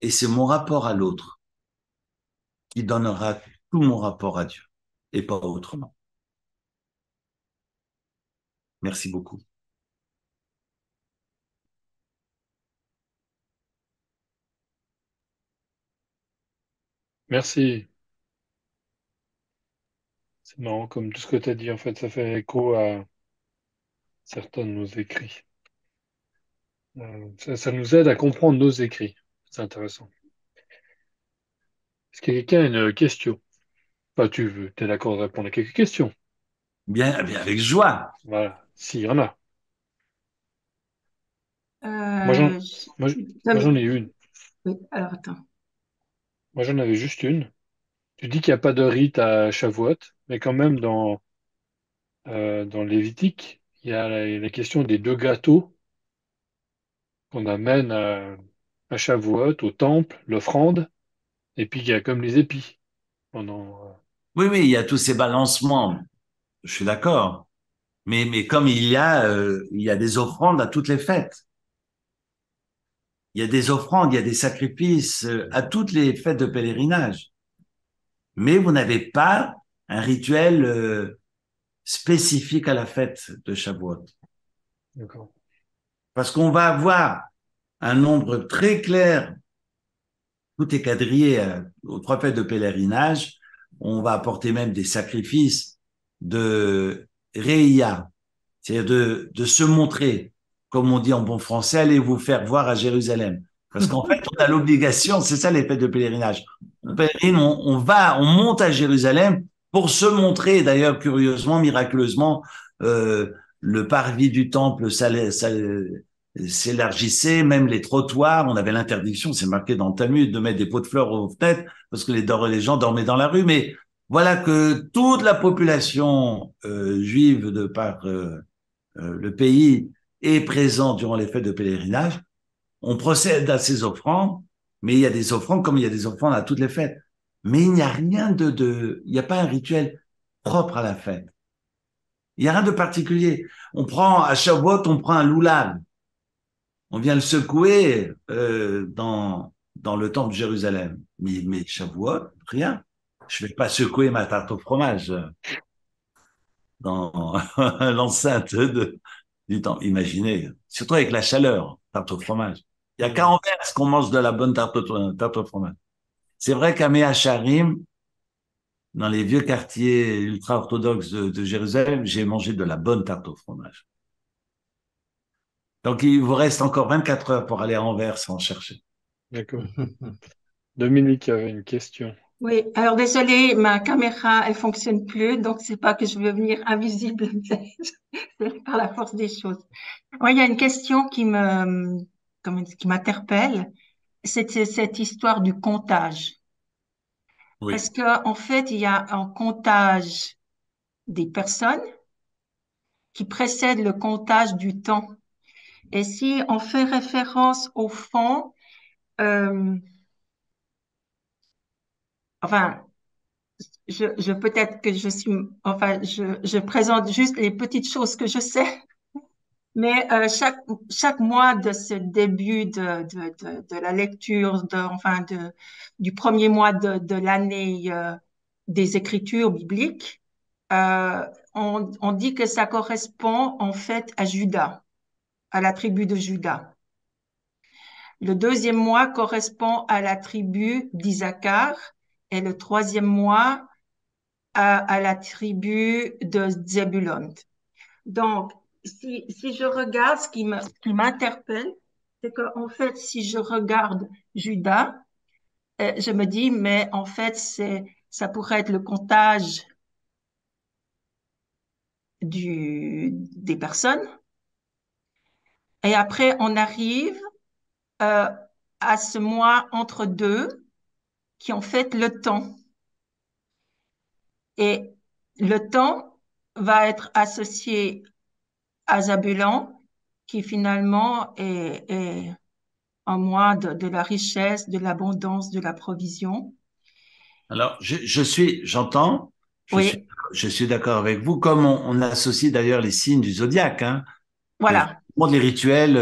Et c'est mon rapport à l'autre qui donnera tout mon rapport à Dieu et pas autrement. Merci beaucoup. Merci. C'est marrant, comme tout ce que tu as dit, en fait, ça fait écho à certains de nos écrits. Ça nous aide à comprendre nos écrits. C'est intéressant. Est-ce que quelqu'un a une question? Pas tu veux, t'es d'accord de répondre à quelques questions? Bien, bien avec joie. Voilà, s'il y en a. Moi, j'en, Euh, moi, moi, je- j'en ai une. oui, alors attends. Moi, j'en avais juste une. Tu dis qu'il n'y a pas de rite à Shavuot, mais quand même, dans Lévitique, il y a la question des deux gâteaux qu'on amène à Shavuot, au temple, l'offrande, et puis il y a comme les épis. Oui, oui, il y a tous ces balancements. Je suis d'accord. Mais comme il y a des offrandes à toutes les fêtes. Il y a des offrandes, il y a des sacrifices à toutes les fêtes de pèlerinage. Mais vous n'avez pas un rituel spécifique à la fête de Shavuot. D'accord. Parce qu'on va avoir un nombre très clair, tout est quadrillé aux trois fêtes de pèlerinage. On va apporter même des sacrifices de Réia, c'est-à-dire de se montrer, comme on dit en bon français, allez vous faire voir à Jérusalem. Parce qu'en fait, on a l'obligation, c'est ça les fêtes de pèlerinage. On pèlerine, on monte à Jérusalem pour se montrer. D'ailleurs, curieusement, miraculeusement, euh, le parvis du temple s'élargissait, même les trottoirs, on avait l'interdiction, c'est marqué dans le Talmud, de mettre des pots de fleurs aux fenêtres parce que les gens dormaient dans la rue. Mais voilà que toute la population juive de par le pays est présent durant les fêtes de pèlerinage. On procède à ces offrandes, mais il y a des offrandes comme il y a des offrandes à toutes les fêtes. Mais il n'y a rien il n'y a pas un rituel propre à la fête. Il n'y a rien de particulier. À Shavuot, on prend un loulav. On vient le secouer dans le temple de Jérusalem. Mais Shavuot, rien. Je ne vais pas secouer ma tarte au fromage dans l'enceinte du temple. Imaginez, surtout avec la chaleur, tarte au fromage. Il n'y a qu'à Hmm. Anvers qu'on mange de la bonne tarte au fromage. C'est vrai qu'à Mea Sharim, dans les vieux quartiers ultra-orthodoxes de Jérusalem, j'ai mangé de la bonne tarte au fromage. Donc, il vous reste encore 24 heures pour aller à Anvers en chercher. D'accord. Dominique avait une question. Oui, alors désolée, ma caméra, elle fonctionne plus, donc c'est pas que je veux venir invisible, c'est par la force des choses. Moi, il y a une question qui m'interpelle, c'est cette histoire du comptage. Parce Oui. que, en fait, il y a un comptage des personnes qui précède le comptage du temps. Et si on fait référence au fond, euh, enfin, peut-être que je présente juste les petites choses que je sais, mais chaque mois de ce début de la lecture, du premier mois de l'année des écritures bibliques, euh, on dit que ça correspond en fait à Juda, à la tribu de Juda. Le deuxième mois correspond à la tribu d'Isaacar et le troisième mois à la tribu de Zébulon. Donc, si je regarde qui m'interpelle, c'est qu'en fait, si je regarde Judas, je me dis, mais en fait, ça pourrait être le comptage des personnes. Et après, on arrive euh, à ce mois entre deux qui en fait le temps. Et le temps va être associé à Zabulon, qui finalement est un mois de la richesse, de l'abondance, de la provision. Alors, j'entends, Oui, je suis d'accord avec vous, comme on associe d'ailleurs les signes du zodiaque, hein. voilà. Les rituels,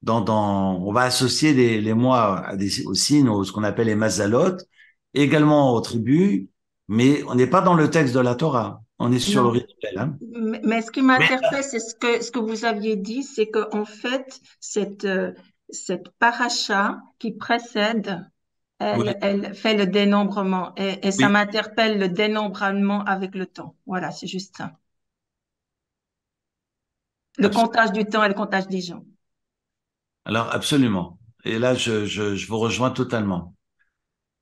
on va associer les mois aux signes, ce qu'on appelle les mazalotes, également aux tribus, mais on n'est pas dans le texte de la Torah. On est sur le Non. rituel, hein. Mais ce qui Mais, m'interpelle, c'est ce que vous aviez dit, c'est qu'en fait, cette paracha qui précède, oui, elle fait le dénombrement. Et ça oui. m'interpelle le dénombrement avec le temps. Voilà, c'est juste ça. Le comptage du temps et le comptage des gens. Alors, absolument. Et là, je vous rejoins totalement.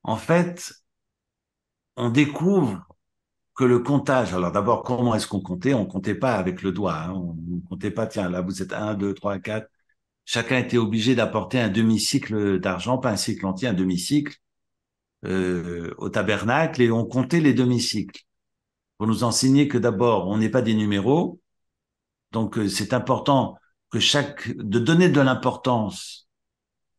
En fait, on découvre que le comptage, alors d'abord, comment est-ce qu'on comptait? On comptait pas avec le doigt, hein. On ne comptait pas, tiens, là, vous êtes 1, 2, 3, 4. Chacun était obligé d'apporter un demi-cycle d'argent, pas un cycle entier, un demi-cycle, au tabernacle, et on comptait les demi-cycles pour nous enseigner que d'abord, on n'est pas des numéros, donc c'est important de donner de l'importance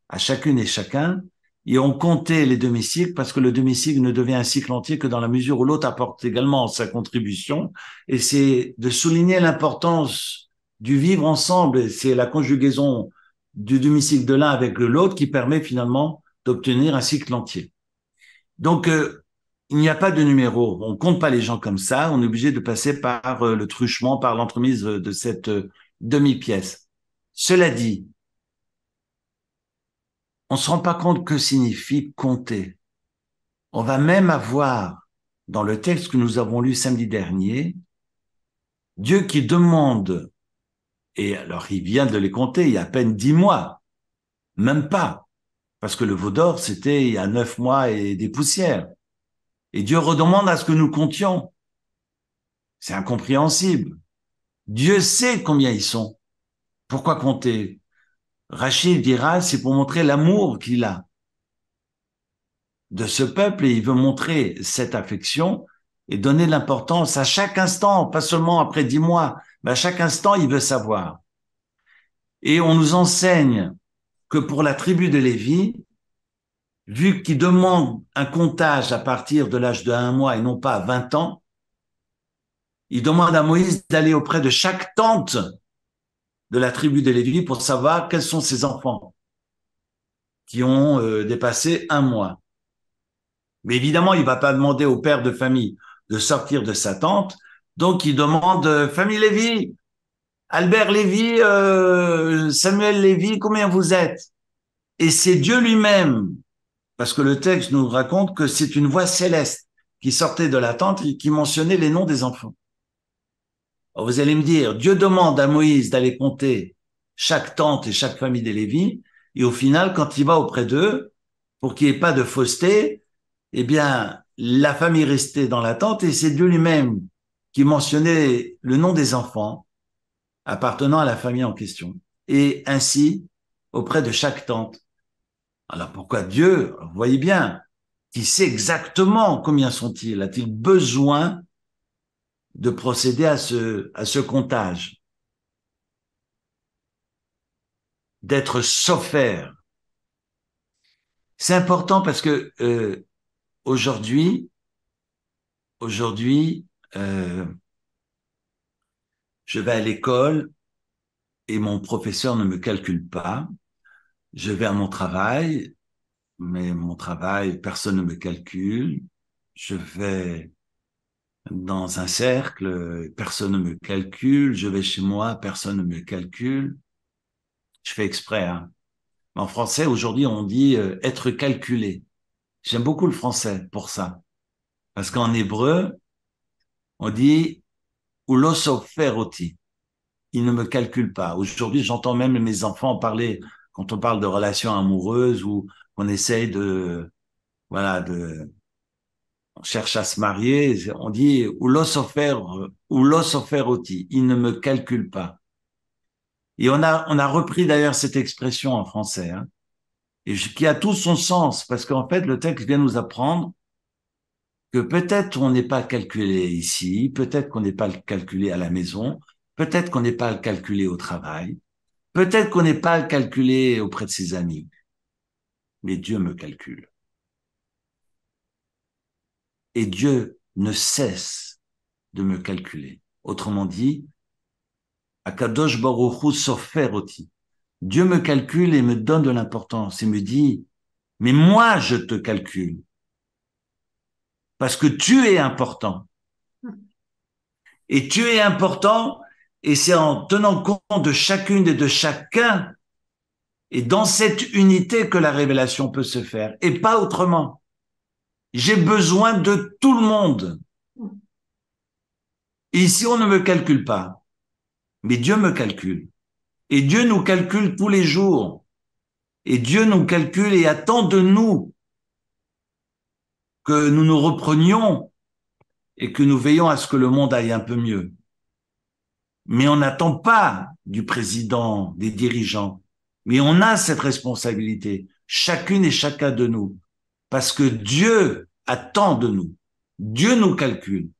à chacune et chacun, et on comptait les demi-cycles parce que le demi-cycle ne devient un cycle entier que dans la mesure où l'autre apporte également sa contribution, et c'est de souligner l'importance du vivre ensemble, c'est la conjugaison du demi-cycle de l'un avec l'autre qui permet finalement d'obtenir un cycle entier. Donc, il n'y a pas de numéro, on compte pas les gens comme ça, on est obligé de passer par le truchement, par l'entremise de cette demi-pièce. Cela dit, on se rend pas compte que signifie compter. On va même avoir, dans le texte que nous avons lu samedi dernier, Dieu qui demande, et alors il vient de les compter il y a à peine 10 mois, même pas, parce que le veau d'or, c'était il y a 9 mois et des poussières. Et Dieu redemande à ce que nous comptions. C'est incompréhensible. Dieu sait combien ils sont. Pourquoi compter? Rachid dira, c'est pour montrer l'amour qu'il a de ce peuple et il veut montrer cette affection et donner de l'importance à chaque instant, pas seulement après 10 mois, mais à chaque instant, il veut savoir. Et on nous enseigne que pour la tribu de Lévi, vu qu'il demande un comptage à partir de l'âge de 1 mois et non pas à 20 ans, il demande à Moïse d'aller auprès de chaque tante de la tribu de Lévi pour savoir quels sont ses enfants qui ont dépassé 1 mois. Mais évidemment, il va pas demander au père de famille de sortir de sa tente. Donc, il demande famille Lévy, Albert Lévy, Samuel Lévy, combien vous êtes? Et c'est Dieu lui-même, parce que le texte nous raconte que c'est une voix céleste qui sortait de la tente et qui mentionnait les noms des enfants. Alors, vous allez me dire, Dieu demande à Moïse d'aller compter chaque tante et chaque famille des Lévites, et au final, quand il va auprès d'eux, pour qu'il n'y ait pas de fausseté, eh bien, la famille restait dans la tente et c'est Dieu lui-même qui mentionnait le nom des enfants appartenant à la famille en question. Et ainsi, auprès de chaque tante. Alors pourquoi Dieu, vous voyez bien, qui sait exactement combien sont-ils, a-t-il besoin de procéder à ce comptage, d'être sopher? C'est important parce que aujourd'hui, euh, je vais à l'école et mon professeur ne me calcule pas. Je vais à mon travail, mais mon travail, personne ne me calcule. Je vais dans un cercle, personne ne me calcule. Je vais chez moi, personne ne me calcule. Je fais exprès, hein. Mais en français, aujourd'hui, on dit être calculé. J'aime beaucoup le français pour ça. Parce qu'en hébreu, on dit ulosoferoti. Il ne me calcule pas. Aujourd'hui, j'entends même mes enfants parler, quand on parle de relations amoureuses ou on essaye voilà, on cherche à se marier, on dit ou l'osoferoti, il ne me calcule pas. Et on a repris d'ailleurs cette expression en français, hein, qui a tout son sens, parce qu'en fait, le texte vient nous apprendre que peut-être on n'est pas calculé ici, peut-être qu'on n'est pas calculé à la maison, peut-être qu'on n'est pas calculé au travail, peut-être qu'on n'est pas calculé auprès de ses amis, mais Dieu me calcule. Et Dieu ne cesse de me calculer. Autrement dit, Akadosh Baruch Hu soferoti. Dieu me calcule et me donne de l'importance et me dit, mais moi je te calcule parce que tu es important. Et tu es important et c'est en tenant compte de chacune et de chacun et dans cette unité que la révélation peut se faire et pas autrement. J'ai besoin de tout le monde. Et ici, on ne me calcule pas. Mais Dieu me calcule. Et Dieu nous calcule tous les jours. Et Dieu nous calcule et attend de nous que nous nous reprenions et que nous veillons à ce que le monde aille un peu mieux. Mais on n'attend pas du président, des dirigeants. Mais on a cette responsabilité, chacune et chacun de nous, parce que Dieu attend de nous. Dieu nous calcule.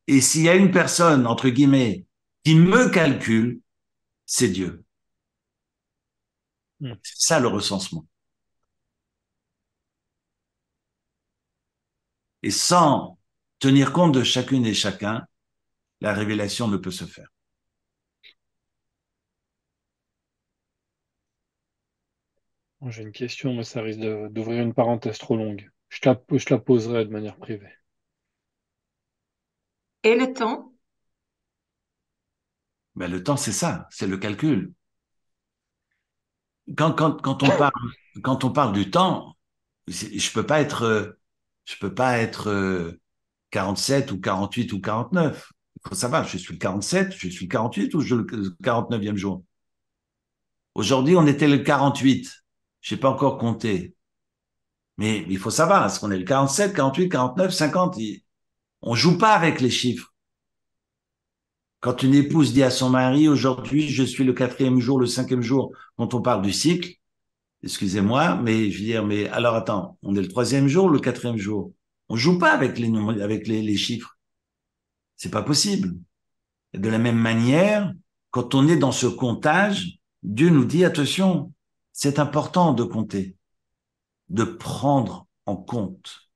Et s'il y a une personne, entre guillemets, qui me calcule, c'est Dieu. C'est ça le recensement. Et sans tenir compte de chacune et chacun, la révélation ne peut se faire. J'ai une question, mais ça risque d'ouvrir une parenthèse trop longue. Je te la poserai de manière privée. Et le temps? Ben, le temps, c'est ça, c'est le calcul. Quand on parle du temps, je peux pas être 47 ou 48 ou 49. Il faut savoir, je suis le 47, je suis le 48 ou le 49e jour. Aujourd'hui, on était le 48. Je n'ai pas encore compté. Mais il faut savoir, est-ce qu'on est le 47, 48, 49, 50? On joue pas avec les chiffres. Quand une épouse dit à son mari, aujourd'hui, je suis le 4e jour, le 5e jour, quand on parle du cycle, excusez-moi, mais je veux dire, mais alors attends, on est le 3e jour, le 4e jour. On joue pas avec les chiffres. C'est pas possible. Et de la même manière, quand on est dans ce comptage, Dieu nous dit, attention, c'est important de compter, de prendre en compte.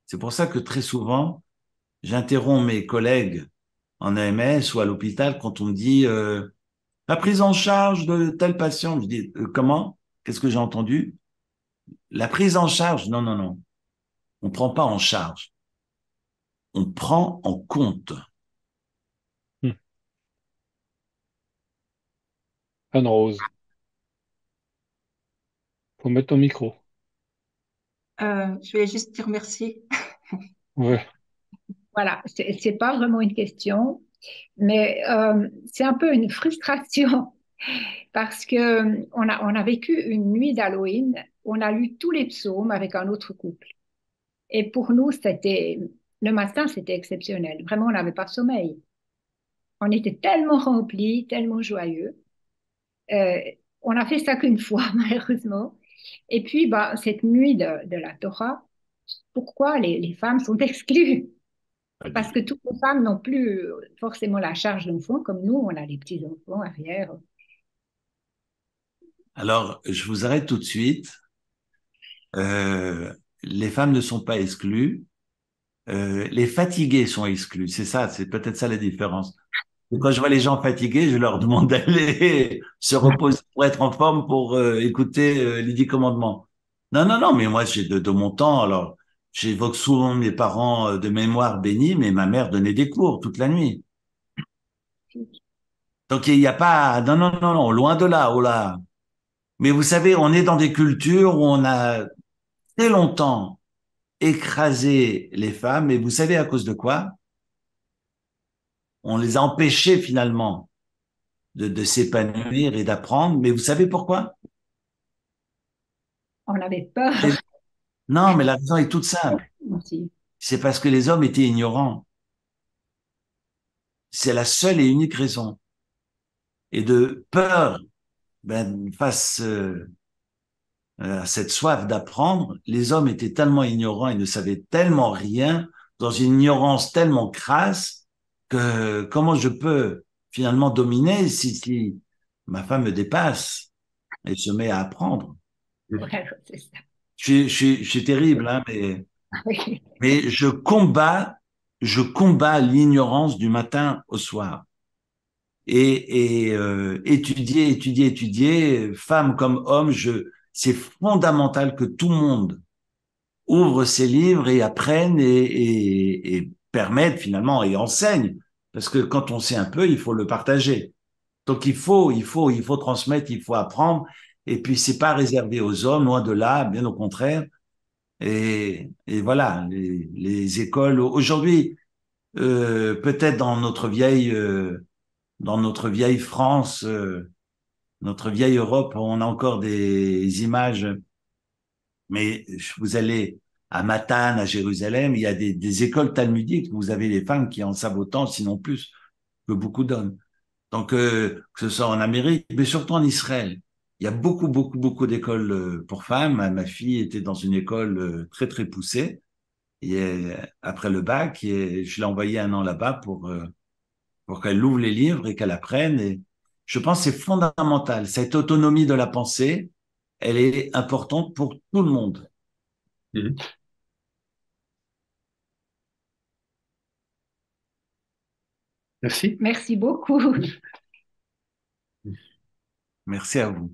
C'est pour ça que très souvent, j'interromps mes collègues en AMS ou à l'hôpital quand on me dit la prise en charge de tel patient. Je dis comment? Qu'est-ce que j'ai entendu? La prise en charge? Non, non, non. On prend pas en charge. On prend en compte. Anne-Rose, faut mettre ton micro. Je vais juste dire merci. Ouais. Voilà, c'est pas vraiment une question, mais c'est un peu une frustration parce que on a vécu une nuit d'Halloween, on a lu tous les psaumes avec un autre couple. Et pour nous, le matin, c'était exceptionnel. Vraiment, on n'avait pas de sommeil. On était tellement remplis, tellement joyeux. Euh, on a fait ça qu'une fois, malheureusement. Et puis, bah, cette nuit de la Torah, pourquoi les femmes sont exclues? Parce que toutes les femmes n'ont plus forcément la charge d'enfants, comme nous, on a les petits-enfants arrière. Alors, je vous arrête tout de suite. Les femmes ne sont pas exclues. Les fatigués sont exclus. C'est ça, c'est peut-être ça la différence. Et quand je vois les gens fatigués, je leur demande d'aller se reposer pour être en forme pour écouter les 10 commandements. Non, non, non, mais moi, j'ai de mon temps. Alors, j'évoque souvent mes parents de mémoire bénis, mais ma mère donnait des cours toute la nuit. Donc, il n'y a pas... Non, non, non, non, loin de là, oh là. Mais vous savez, on est dans des cultures où on a très longtemps écrasé les femmes. Et vous savez à cause de quoi? On les a empêchés finalement de s'épanouir et d'apprendre. Mais vous savez pourquoi? On avait peur Non, mais la raison est toute simple. aussi. C'est parce que les hommes étaient ignorants. C'est la seule et unique raison. Et de peur, face à cette soif d'apprendre, les hommes étaient tellement ignorants et ne savaient tellement rien, dans une ignorance tellement crasse, que comment je peux finalement dominer si ma femme me dépasse et se met à apprendre? Ouais, c'est ça. Je suis terrible, hein, Oui. mais je combats l'ignorance du matin au soir. Étudier, étudier, étudier, femme comme homme, c'est fondamental que tout le monde ouvre ses livres et apprenne et permette finalement et enseigne. Parce que quand on sait un peu, il faut le partager. Donc il faut transmettre, il faut apprendre. Et puis c'est pas réservé aux hommes, loin de là, bien au contraire. Et voilà, les écoles aujourd'hui, peut-être dans notre vieille dans notre vieille France, notre vieille Europe, on a encore des images, mais vous allez à Matane, à Jérusalem, il y a des écoles talmudiques où vous avez les femmes qui en savent autant, sinon plus, que beaucoup d'hommes. Donc, que ce soit en Amérique, mais surtout en Israël. Il y a beaucoup, beaucoup, beaucoup d'écoles pour femmes. Ma fille était dans une école très, très poussée et, après le bac, et je l'ai envoyée un an là-bas pour qu'elle ouvre les livres et qu'elle apprenne. Et je pense que c'est fondamental. Cette autonomie de la pensée, elle est importante pour tout le monde. Mhm. Merci. Merci beaucoup. Merci à vous.